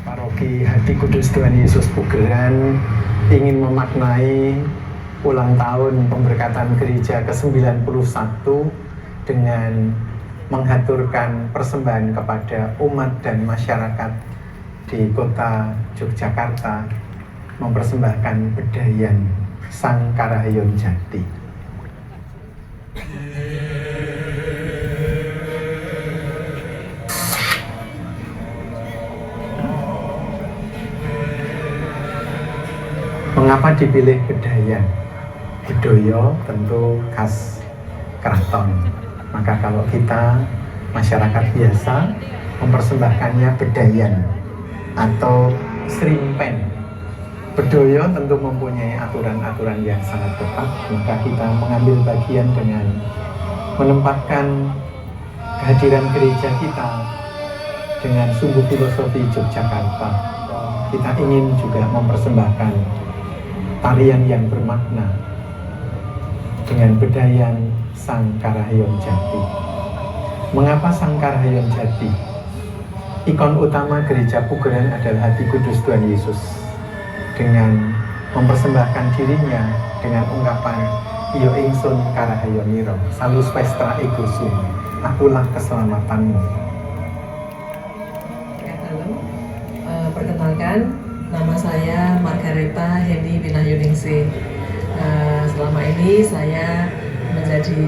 Paroki Hati Kudus Tuhan Yesus Pugeran ingin memaknai ulang tahun pemberkatan gereja ke-91 dengan menghaturkan persembahan kepada umat dan masyarakat di kota Yogyakarta, mempersembahkan bedayan Sang Karahayon Jati. Mengapa dipilih bedayan? Bedoyo tentu khas keraton. Maka kalau kita masyarakat biasa mempersembahkannya bedayan atau srimpen. Bedoyo tentu mempunyai aturan-aturan yang sangat ketat. Maka kita mengambil bagian dengan menempatkan kehadiran gereja kita dengan sumbu filosofi Yogyakarta. Kita ingin juga mempersembahkan tarian yang bermakna dengan bedayan Sang Karahayon Jati. Mengapa Sang Karahayon Jati? Ikon utama gereja Pugeran adalah Hati Kudus Tuhan Yesus. Dengan mempersembahkan dirinya dengan ungkapan Iyo ingsun Karahayoniro, salus pestra ego sum, akulah keselamatanmu. Perkenalkan, nama saya Margareta Heni Binayuningsih. Selama ini saya menjadi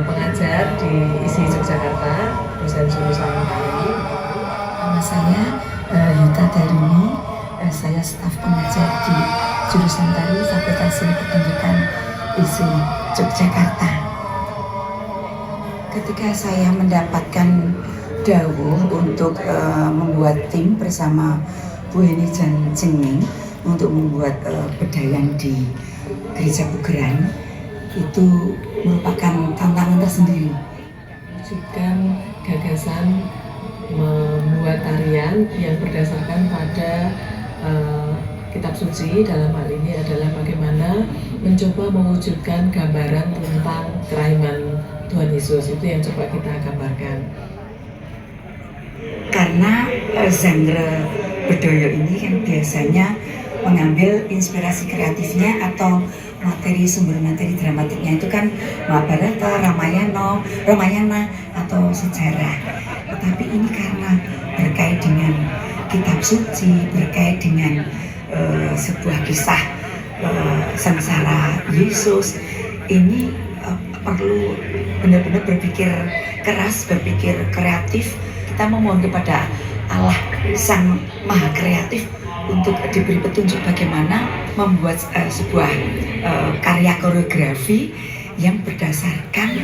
pengajar di ISI Yogyakarta, dosen jurusan tari. Nama saya Yuta Daruni, saya staf pengajar di jurusan tari Fakultas Seni Pertunjukan ISI Yogyakarta. Ketika saya mendapatkan dawuh untuk membuat tim bersama Bu Heni dan Jengming untuk membuat bedayan di Gereja Pugeran, itu merupakan tantangan tersendiri. Mewujudkan gagasan membuat tarian yang berdasarkan pada kitab suci, dalam hal ini adalah bagaimana mencoba mewujudkan gambaran tentang kerahiman Tuhan Yesus. Itu yang coba kita gambarkan. Karena genre bedoyo ini kan biasanya mengambil inspirasi kreatifnya atau sumber materi dramatiknya itu kan Mahabharata, Ramayana atau sejarah. Tetapi ini karena berkait dengan kitab suci, berkait dengan sebuah kisah sengsara Yesus, ini perlu benar-benar berpikir keras, berpikir kreatif. Kita memohon kepada Allah Sang Maha Kreatif untuk diberi petunjuk bagaimana membuat sebuah karya koreografi yang berdasarkan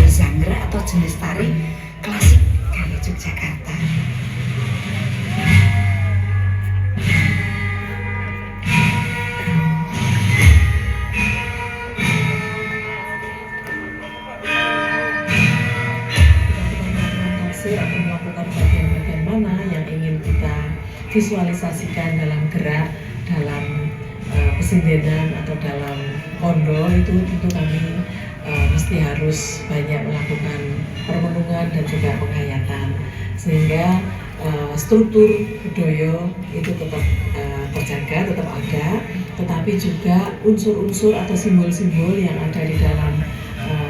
genre atau jenis tari klasik gaya Yogyakarta. Atau melakukan bagian-bagian mana yang ingin kita visualisasikan dalam gerak, dalam pesindenan atau dalam kondo, itu tentu kami mesti harus banyak melakukan permenungan dan juga penghayatan, sehingga struktur budaya itu tetap terjaga, tetap ada, tetapi juga unsur-unsur atau simbol-simbol yang ada di dalam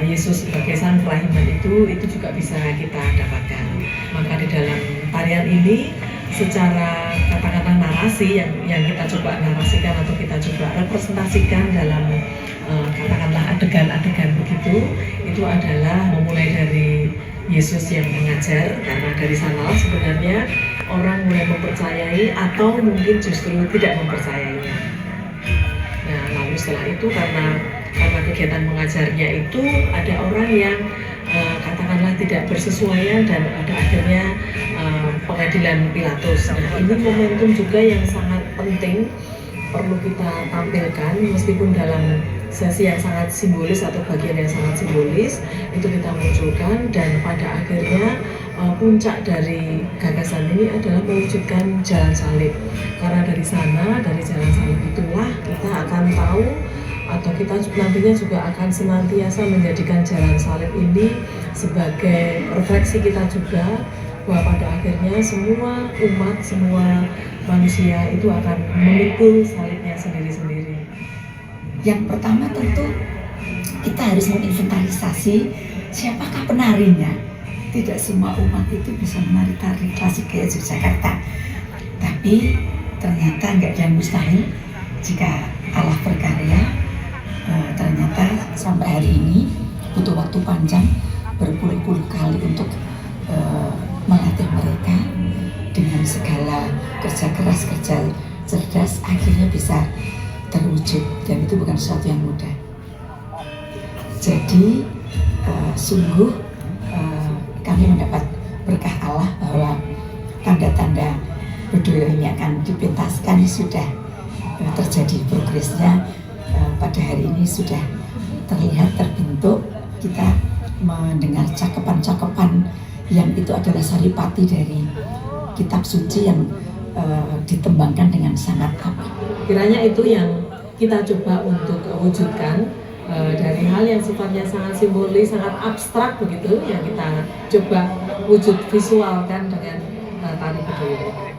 Yesus sebagai Sang Pelahiman itu juga bisa kita dapatkan. Maka di dalam tarian ini secara kata-kata narasi yang kita coba narasikan atau kita coba representasikan dalam katakanlah adegan-adegan begitu, itu adalah memulai dari Yesus yang mengajar, karena dari sana sebenarnya orang mulai mempercayai atau mungkin justru tidak mempercayainya. Nah, lalu setelah itu karena kegiatan mengajarnya itu ada orang yang katakanlah tidak bersesuaian dan pada akhirnya pengadilan Pilatus. Nah, ini momentum juga yang sangat penting perlu kita tampilkan, meskipun dalam sesi yang sangat simbolis atau bagian yang sangat simbolis itu kita munculkan, dan pada akhirnya puncak dari gagasan ini adalah mewujudkan jalan salib. Karena dari sana, dari jalan salib itulah kita akan tahu atau kita nantinya juga akan senantiasa menjadikan jalan salib ini sebagai refleksi kita juga bahwa pada akhirnya semua umat, semua manusia itu akan memikul salibnya sendiri-sendiri. Yang pertama tentu kita harus menginventarisasi siapakah penarinya. Tidak semua umat itu bisa menari tari klasik gaya Yogyakarta, tapi ternyata nggak ada yang mustahil jika Allah berkarya. Ternyata sampai hari ini butuh waktu panjang berpuluh-puluh kali untuk melatih mereka dengan segala kerja keras, kerja cerdas, akhirnya bisa terwujud, dan itu bukan sesuatu yang mudah. Jadi sungguh kami mendapat berkah Allah bahwa tanda-tanda budaya ini akan dipentaskan, sudah terjadi progresnya. Pada hari ini sudah terlihat terbentuk, kita mendengar cakapan-cakapan yang itu adalah saripati dari kitab suci yang ditembangkan dengan sangat apik. Kiranya itu yang kita coba untuk wujudkan dari hal yang sifatnya sangat simbolis, sangat abstrak begitu, yang kita coba wujud visualkan dengan tari budaya.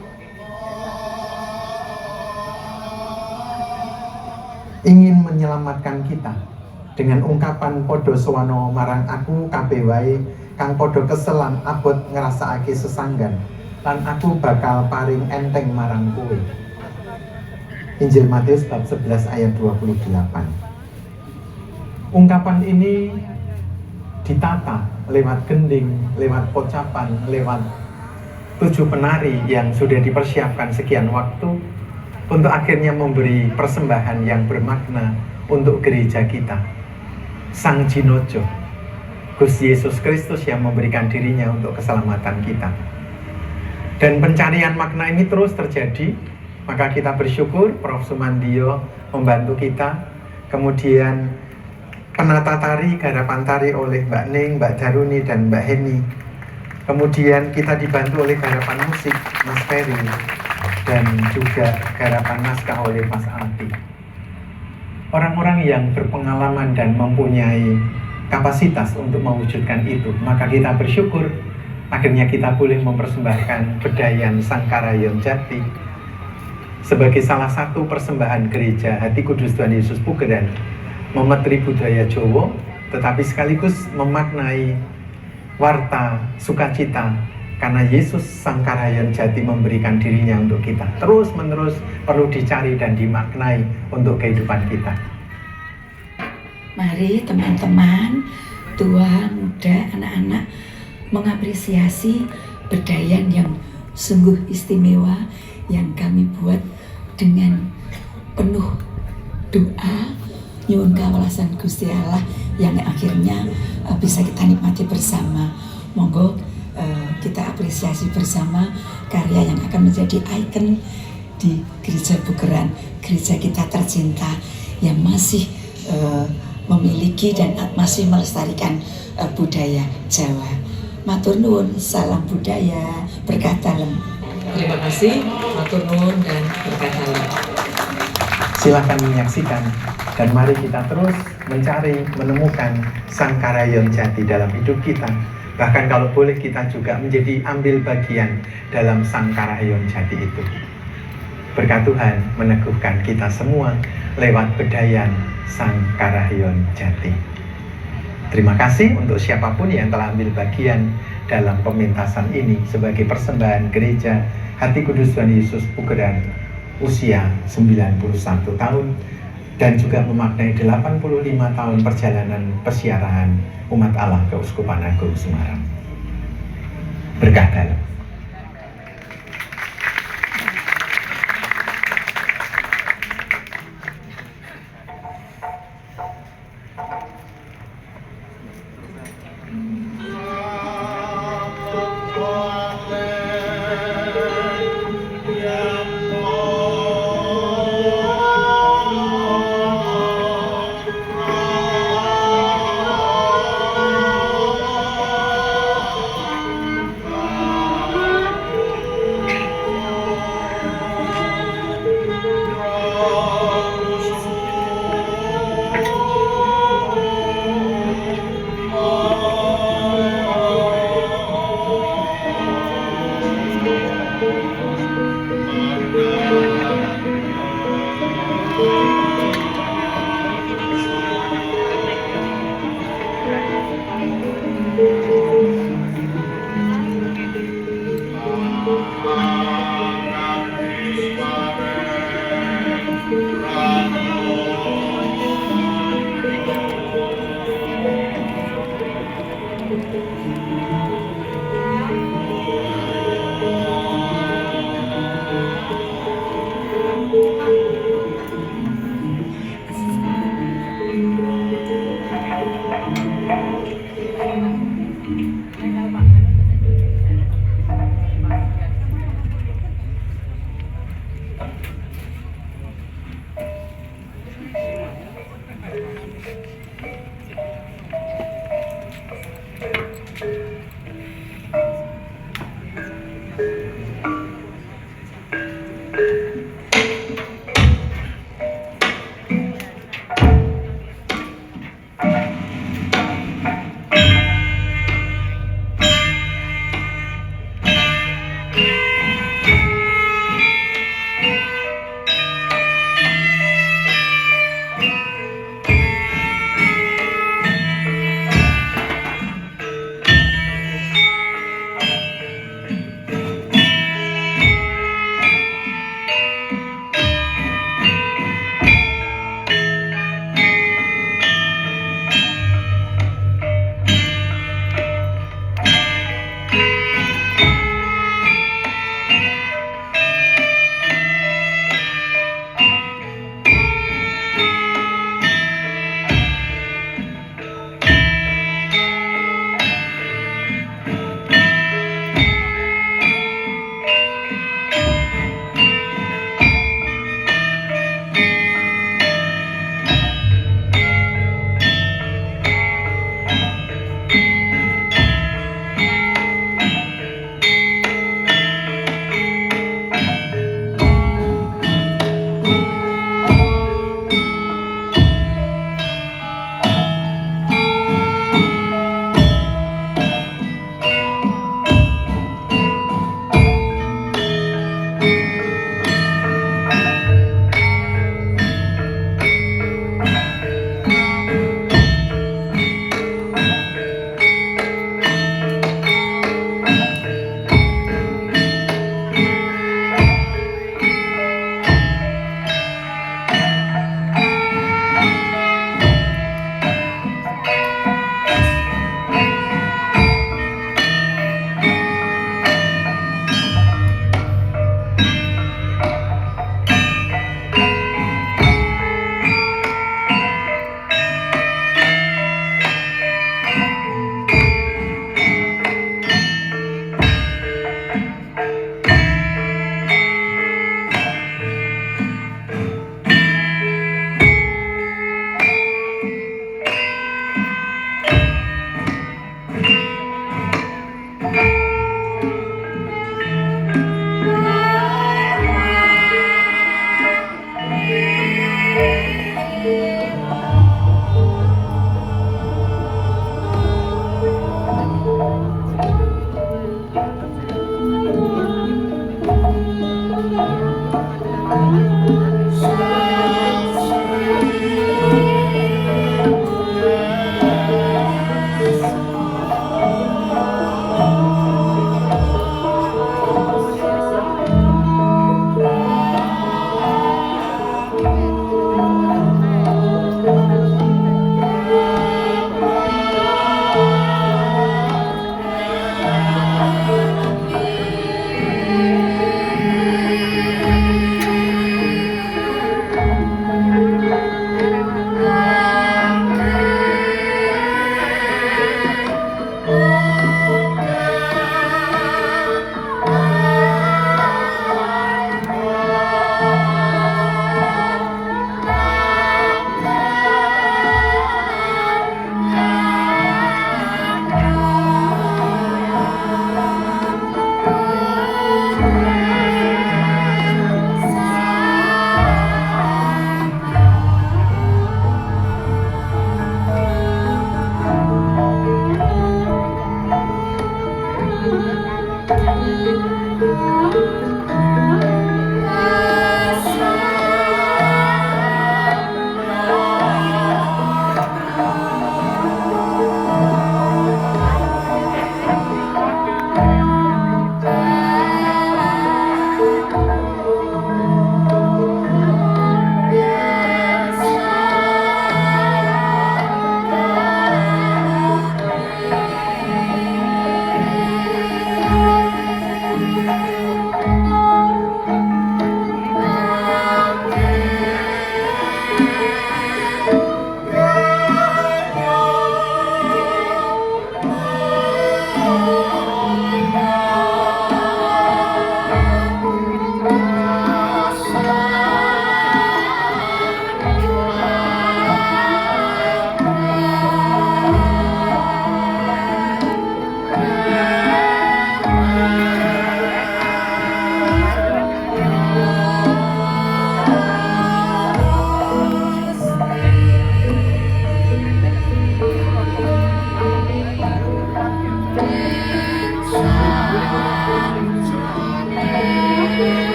Ingin menyelamatkan kita dengan ungkapan podo swano marang aku kabeh wae kang podo keselan abot ngrasakake sesanggan lan aku bakal paring enteng marang kowe. Injil Matius bab 11 ayat 28. Ungkapan ini ditata lewat gending, lewat pocapan, lewat 7 penari yang sudah dipersiapkan sekian waktu untuk akhirnya memberi persembahan yang bermakna untuk gereja kita. Sang Jinojo, Gusti Yesus Kristus yang memberikan dirinya untuk keselamatan kita. Dan pencarian makna ini terus terjadi, maka kita bersyukur Prof. Sumandio membantu kita. Kemudian penata tari, garapan tari oleh Mbak Ning, Mbak Daruni, dan Mbak Heni. Kemudian kita dibantu oleh garapan musik Mas Ferry, dan juga garapan naskah oleh Mas Aldi. Orang-orang yang berpengalaman dan mempunyai kapasitas untuk mewujudkan itu, maka kita bersyukur akhirnya kita boleh mempersembahkan bedayan Sangkarayon Jati sebagai salah satu persembahan gereja Hati Kudus Tuhan Yesus Pugeran, memetri budaya Jawa tetapi sekaligus memaknai warta sukacita karena Yesus Sangkarayon Jati memberikan dirinya untuk kita. Terus menerus perlu dicari dan dimaknai untuk kehidupan kita. Mari teman-teman, tua, muda, anak-anak mengapresiasi bedayan yang sungguh istimewa yang kami buat dengan penuh doa nyuwun kawelasan Gusti Allah yang akhirnya bisa kita nikmati bersama. Monggo kita apresiasi bersama karya yang akan menjadi ikon di Gereja Pugeran, gereja kita tercinta yang masih memiliki dan masih melestarikan budaya Jawa. Matur nuwun, salam budaya, berkah dalem. Terima kasih, matur nuwun dan berkah dalem. Silahkan menyaksikan dan mari kita terus mencari, menemukan Sangkarayon Jati dalam hidup kita. Bahkan kalau boleh kita juga menjadi ambil bagian dalam Sangkarayon Jati itu. Berkat Tuhan meneguhkan kita semua lewat bedayan Sang Karahyon Jati. Terima kasih untuk siapapun yang telah ambil bagian dalam pementasan ini sebagai persembahan Gereja Hati Kudus Tuhan Yesus Pugeran usia 91 tahun dan juga memaknai 85 tahun perjalanan pesiaran umat Allah Keuskupan Agung Semarang. Berkah dalam.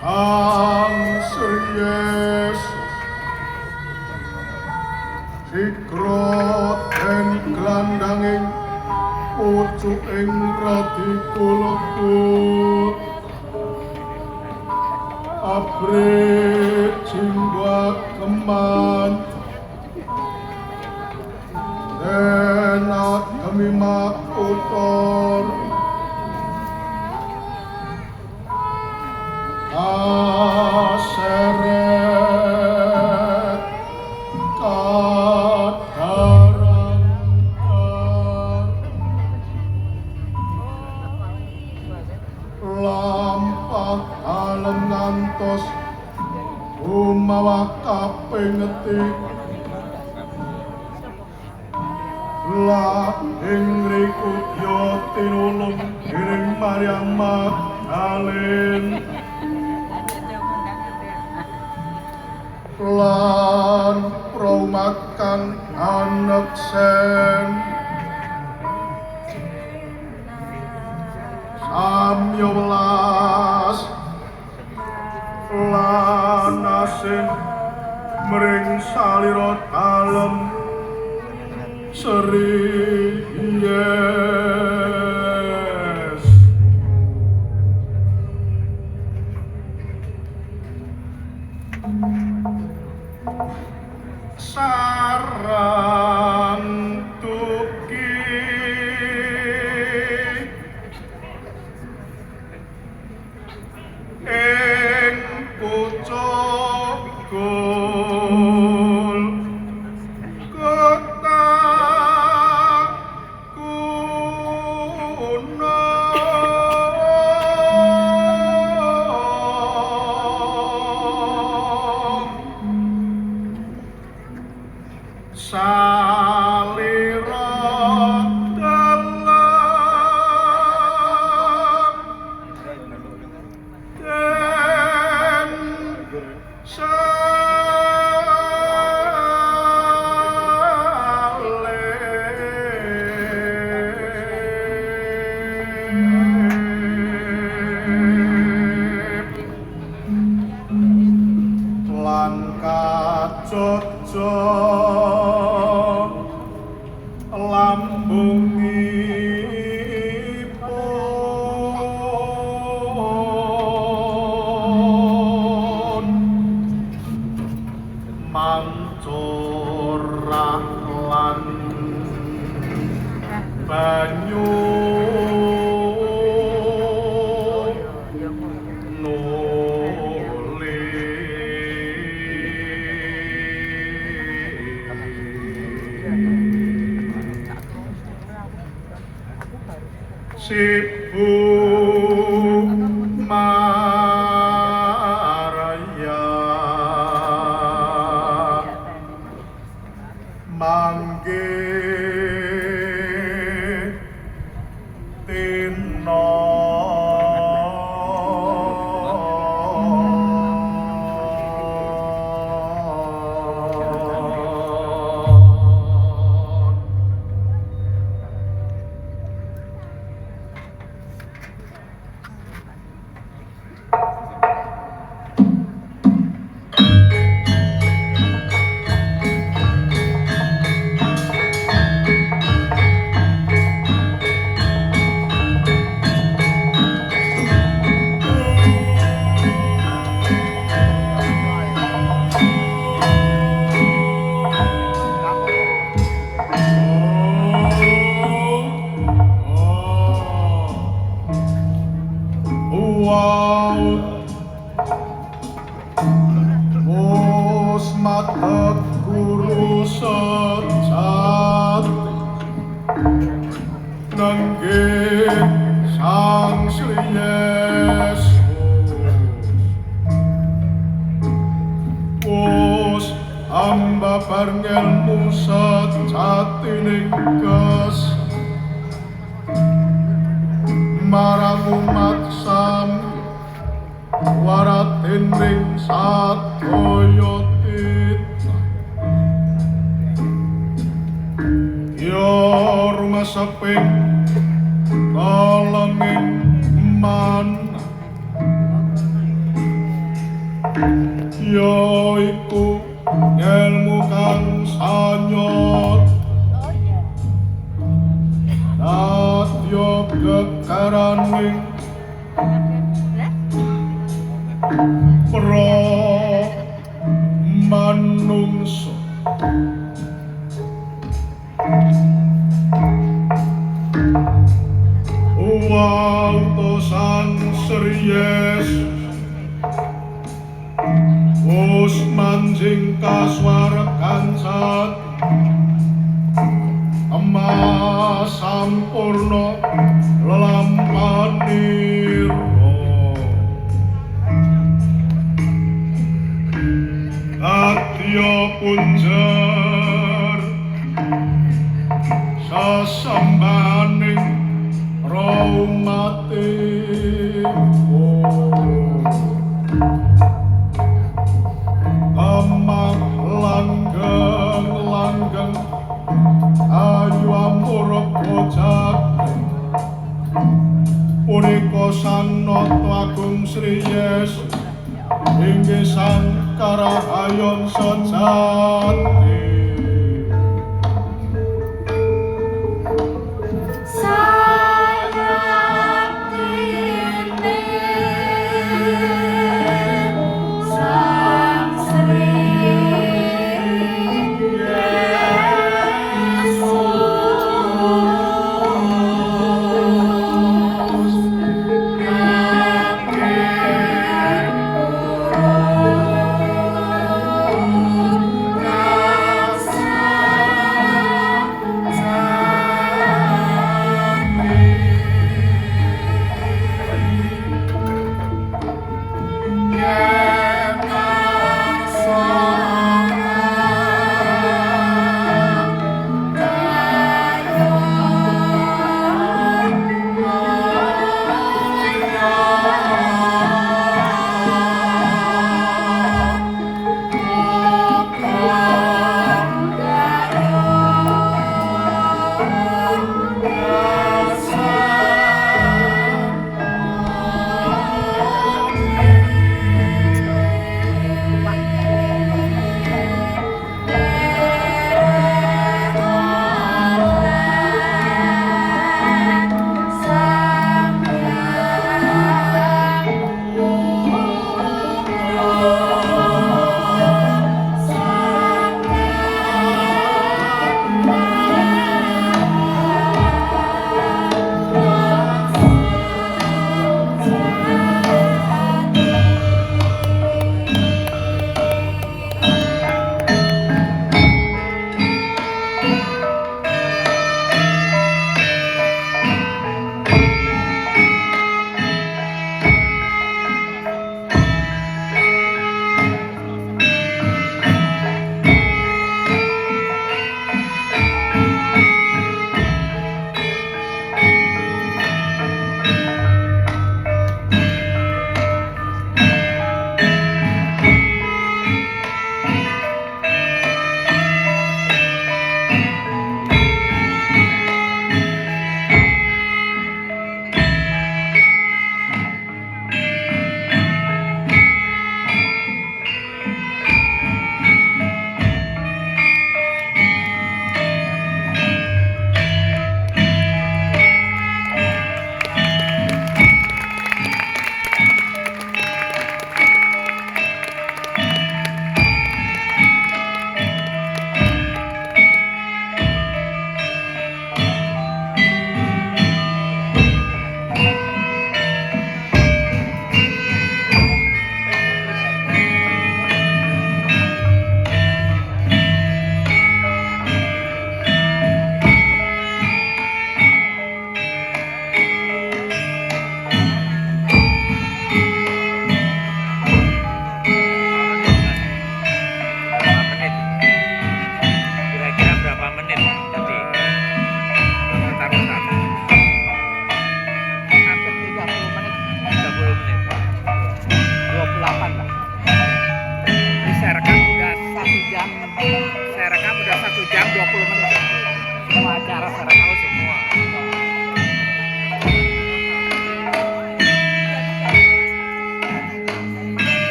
Sang Sri Yesus Sikro den glandanging pucuking radi kulekut abrit jingga keman enak kami makutor aseret kadarang lampah alem ngantos umawa kaping ngetik la ing riku yo tinulung ing Maryam Magdalene lan promakan anak sen samyo welas lan asin mring salira dalem Sri Yesus sarang tuki ing pucuk gul kota kuno salira dalam dan salib lan kacoco lambungipun mancurah lan banyu Sibu Maraya manggih tino mata guru sejati nenggih Sang Sri Yesus wus hamba parngelmu sejati ningkes marang umat sam waratin ring sadaya ya rumah seping kalenging mana yaiku ilmu kang sanyot dadya gegaraning pra manungsa Wangtosan Sri Yesus wus manjing kaswaragan sati emas sampurna lampaniro Adya punjer sasambaning raumatiko Amang langgeng ayu amurga jageng punika sang nata agung Sri Yesus inggih sang karahayon sejati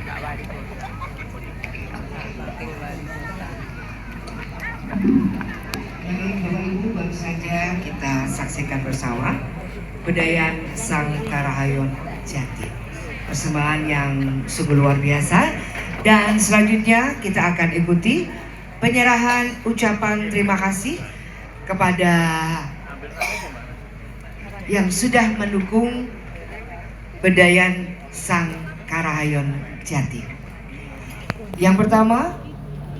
Bapak Ibu, baru saja kita saksikan bersama Bedayan Sang Karahayon Jati, persembahan yang sungguh luar biasa. Dan selanjutnya kita akan ikuti penyerahan ucapan terima kasih kepada yang sudah mendukung Bedayan Sang Karahayon Jati. Yang pertama,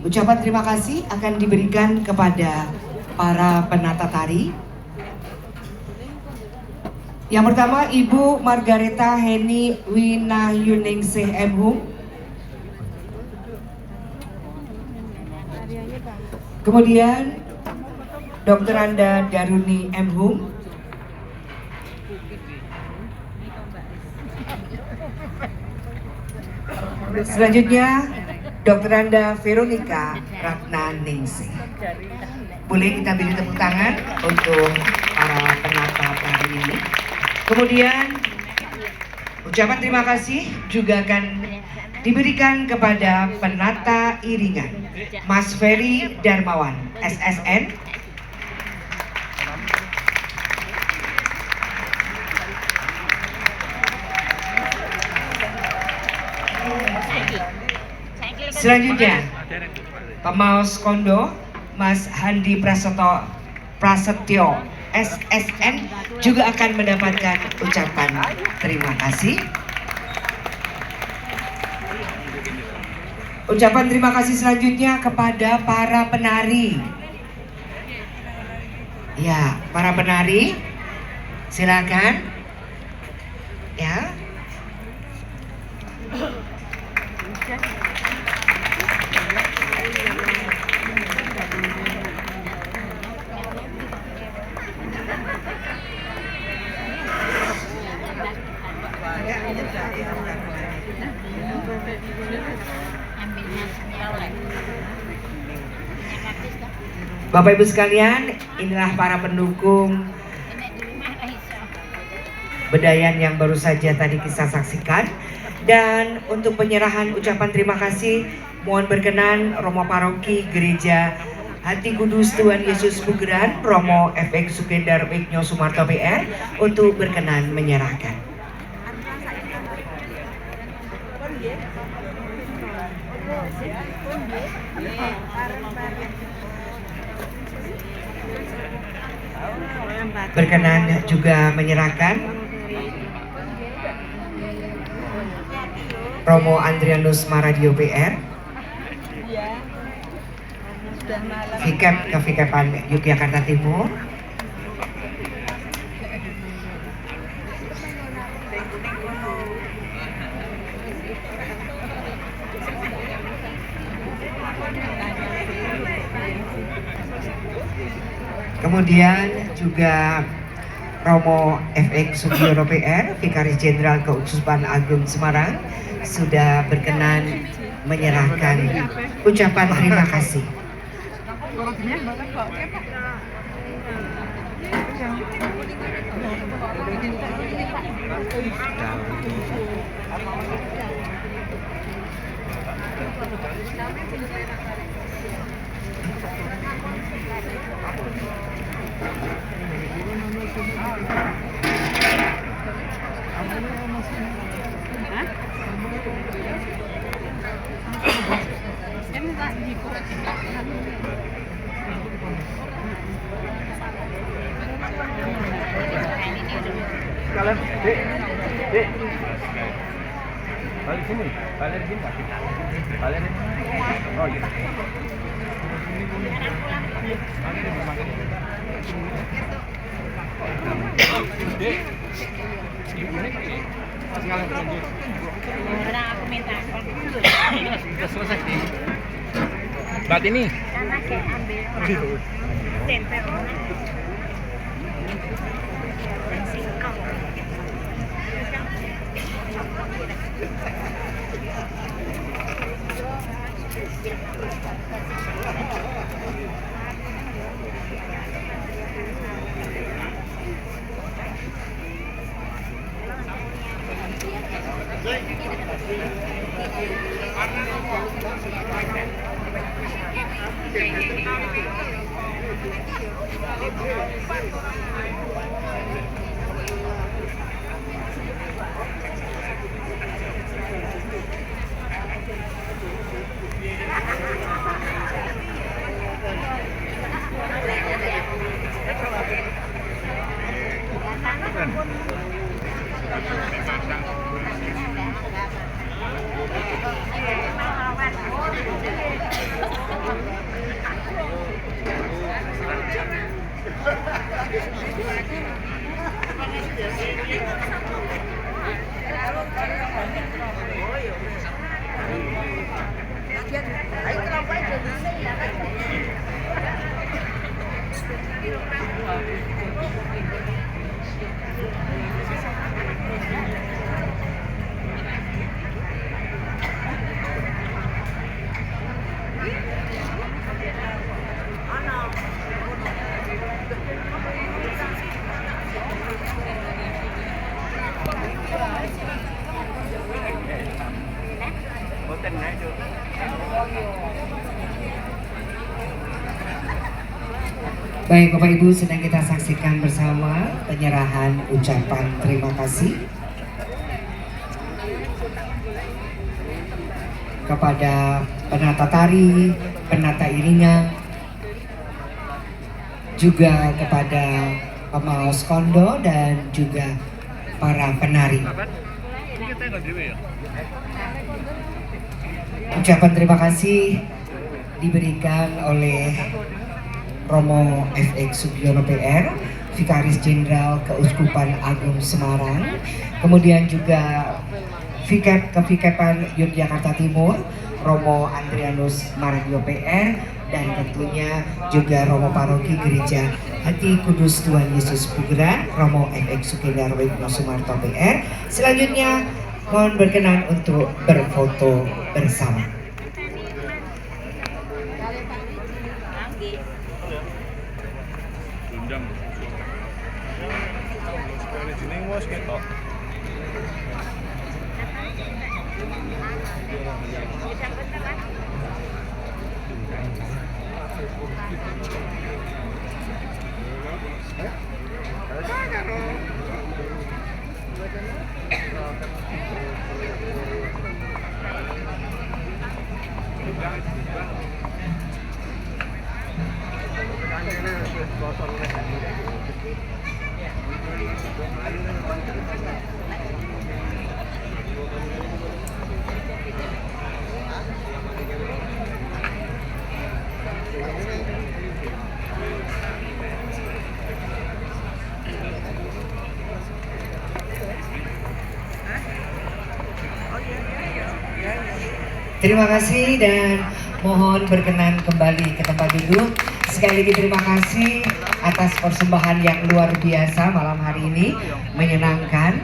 ucapan terima kasih akan diberikan kepada para penata tari. Yang pertama, Ibu Margareta Heni Winahyuningsih M.Hum. Kemudian Dr. Anda Daruni M.Hum. Selanjutnya Dr. Anda Veronica Ratnaningsih. Boleh kita beri tepuk tangan untuk para penata tari ini. Kemudian ucapan terima kasih juga akan diberikan kepada penata iringan Mas Ferry Darmawan, SSN. Selanjutnya, pemaus kondo Mas Handi Prasetyo, SSN juga akan mendapatkan ucapan terima kasih. Ucapan terima kasih selanjutnya kepada para penari. Ya, para penari, silakan. Ya. Bapak Ibu sekalian, inilah para pendukung Bedayan yang baru saja tadi kita saksikan. Dan untuk penyerahan ucapan terima kasih, mohon berkenan Romo Paroki Gereja Hati Kudus Tuhan Yesus Pugeran, Romo FX Sukendar Wigno Sumarto PR untuk berkenan menyerahkan. Berkenan juga menyerahkan Romo Andrianus Maradio PR, Vikep Kevikepan Yogyakarta Timur. Kemudian juga Romo FX Sugiono PR, Vikaris Jenderal Keuskupan Agung Semarang, sudah berkenan menyerahkan ucapan terima kasih. Kalian, dek, balik sini, balik sini, balik sini. Oh iya. Dek, sekalian lanjut. Orang aku minta. Sudah selesai nih. Bat ini. Karena kayak ambil tempe orang. Baik Bapak Ibu, sedang kita saksikan bersama penyerahan ucapan terima kasih kepada penata tari, penata iringan, juga kepada pemaus kondo dan juga para penari. Ucapan terima kasih diberikan oleh Romo FX Sugiono PR, Vikaris Jenderal Keuskupan Agung Semarang, kemudian juga Kevikepan Yogyakarta Timur, Romo Andrianus Maragio PR, dan tentunya juga Romo Paroki Gereja Hati Kudus Tuhan Yesus Pugeran, Romo FX Sukendarwigno Sumarto PR. Selanjutnya mohon berkenan untuk berfoto bersama. Terima kasih dan mohon berkenan kembali ke tempat duduk. Sekali lagi terima kasih atas persembahan yang luar biasa malam hari ini, menyenangkan.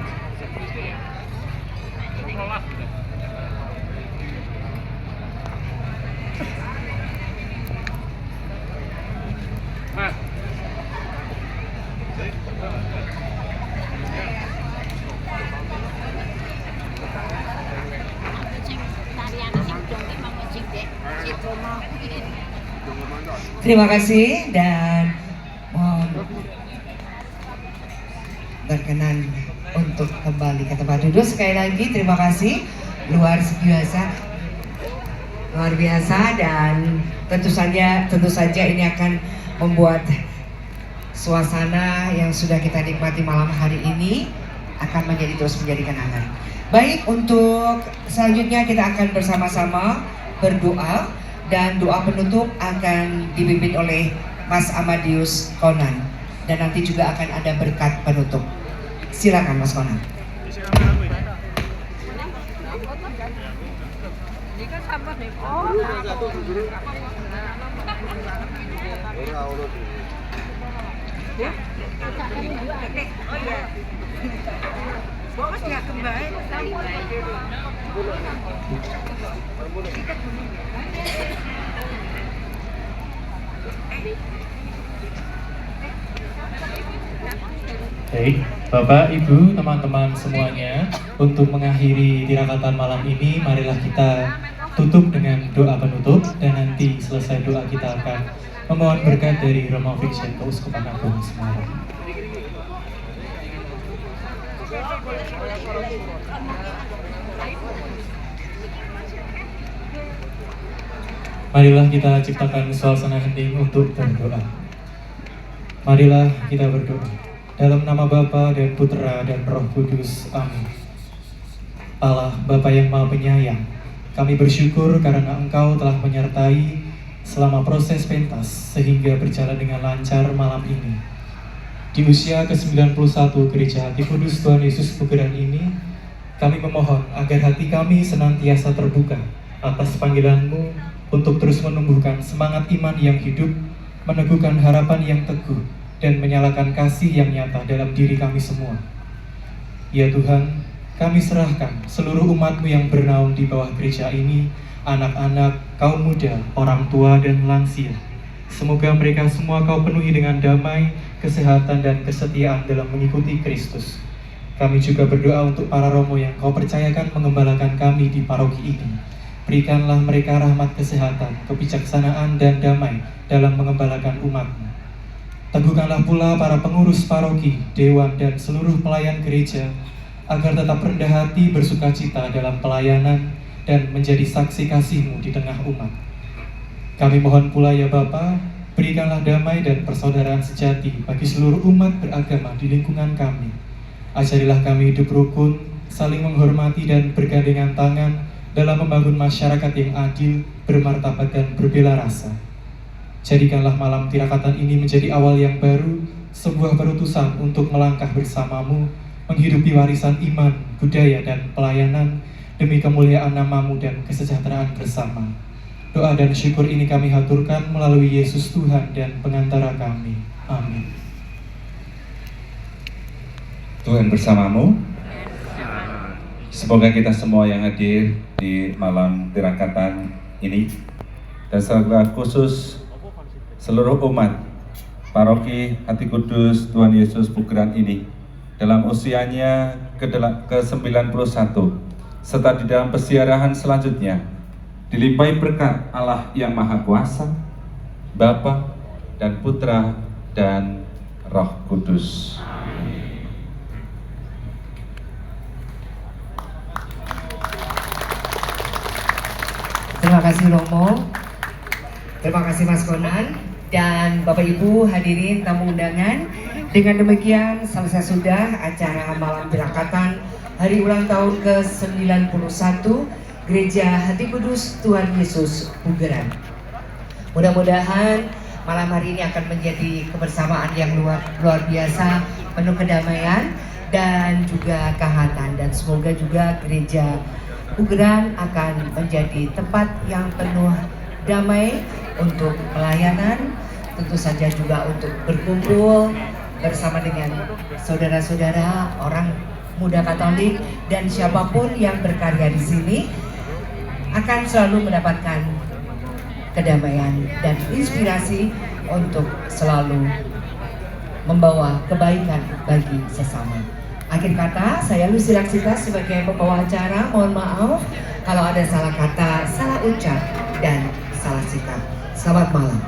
Terima kasih dan mohon berkenan untuk kembali ke tempat duduk. Sekali lagi terima kasih luar biasa dan tentu saja ini akan membuat suasana yang sudah kita nikmati malam hari ini akan terus menjadi kenangan. Baik, untuk selanjutnya kita akan bersama-sama berdoa. Dan doa penutup akan dipimpin oleh Mas Amadius Konan. Dan nanti juga akan ada berkat penutup. Silakan Mas Konan. Baik, Bapak, Ibu, teman-teman semuanya, untuk mengakhiri tirakatan malam ini, marilah kita tutup dengan doa penutup, dan nanti selesai doa kita akan memohon berkat dari Romo Vincent Keuskupan Agung Semarang. Marilah kita ciptakan suasana hening untuk berdoa. Marilah kita berdoa. Dalam nama Bapa dan Putra dan Roh Kudus. Amin. Allah, Bapa yang Maha Penyayang, kami bersyukur karena Engkau telah menyertai selama proses pentas sehingga berjalan dengan lancar malam ini. Di usia ke-91 Gereja Hati Kudus Tuhan Yesus Pugeran ini, kami memohon agar hati kami senantiasa terbuka atas panggilan-Mu untuk terus menumbuhkan semangat iman yang hidup, meneguhkan harapan yang teguh, dan menyalakan kasih yang nyata dalam diri kami semua. Ya Tuhan, kami serahkan seluruh umat-Mu yang bernaung di bawah gereja ini, anak-anak, kaum muda, orang tua, dan lansia. Semoga mereka semua Kau penuhi dengan damai, kesehatan, dan kesetiaan dalam mengikuti Kristus. Kami juga berdoa untuk para romo yang Kau percayakan mengembalakan kami di paroki ini. Berikanlah mereka rahmat kesehatan, kebijaksanaan, dan damai dalam mengembalakan umat-Mu. Teguhkanlah pula para pengurus paroki, dewan, dan seluruh pelayan gereja agar tetap rendah hati bersukacita dalam pelayanan dan menjadi saksi kasih-Mu di tengah umat. Kami mohon pula ya Bapa, berikanlah damai dan persaudaraan sejati bagi seluruh umat beragama di lingkungan kami. Ajarilah kami hidup rukun, saling menghormati dan bergandengan tangan dalam membangun masyarakat yang adil, bermartabat, dan berbela rasa. Jadikanlah malam tirakatan ini menjadi awal yang baru, sebuah perutusan untuk melangkah bersama-Mu, menghidupi warisan iman, budaya, dan pelayanan demi kemuliaan nama-Mu dan kesejahteraan bersama. Doa dan syukur ini kami haturkan melalui Yesus Tuhan dan pengantara kami. Amin. Tuhan bersamamu. Semoga kita semua yang hadir di malam tirakatan ini, dan secara khusus seluruh umat paroki Hati Kudus Tuhan Yesus Pugeran ini dalam usianya ke-91 serta di dalam pesiarahan selanjutnya dilimpahi berkat Allah yang Maha Kuasa, Bapa dan Putra dan Roh Kudus. Terima kasih Romo, terima kasih Mas Konan, dan Bapak Ibu hadirin tamu undangan. Dengan demikian selesai sudah acara malam tirakatan hari ulang tahun ke-91 Gereja Hati Kudus Tuhan Yesus Pugeran. Mudah-mudahan malam hari ini akan menjadi kebersamaan yang luar biasa, penuh kedamaian dan juga kehangatan, dan semoga juga Gereja Pugeran akan menjadi tempat yang penuh damai untuk pelayanan, tentu saja juga untuk berkumpul bersama dengan saudara-saudara orang muda Katolik, dan siapapun yang berkarya di sini akan selalu mendapatkan kedamaian dan inspirasi untuk selalu membawa kebaikan bagi sesama. Akhir kata, saya Lucy Laksita sebagai pembawa acara, mohon maaf kalau ada salah kata, salah ucap, dan salah sikap. Selamat malam.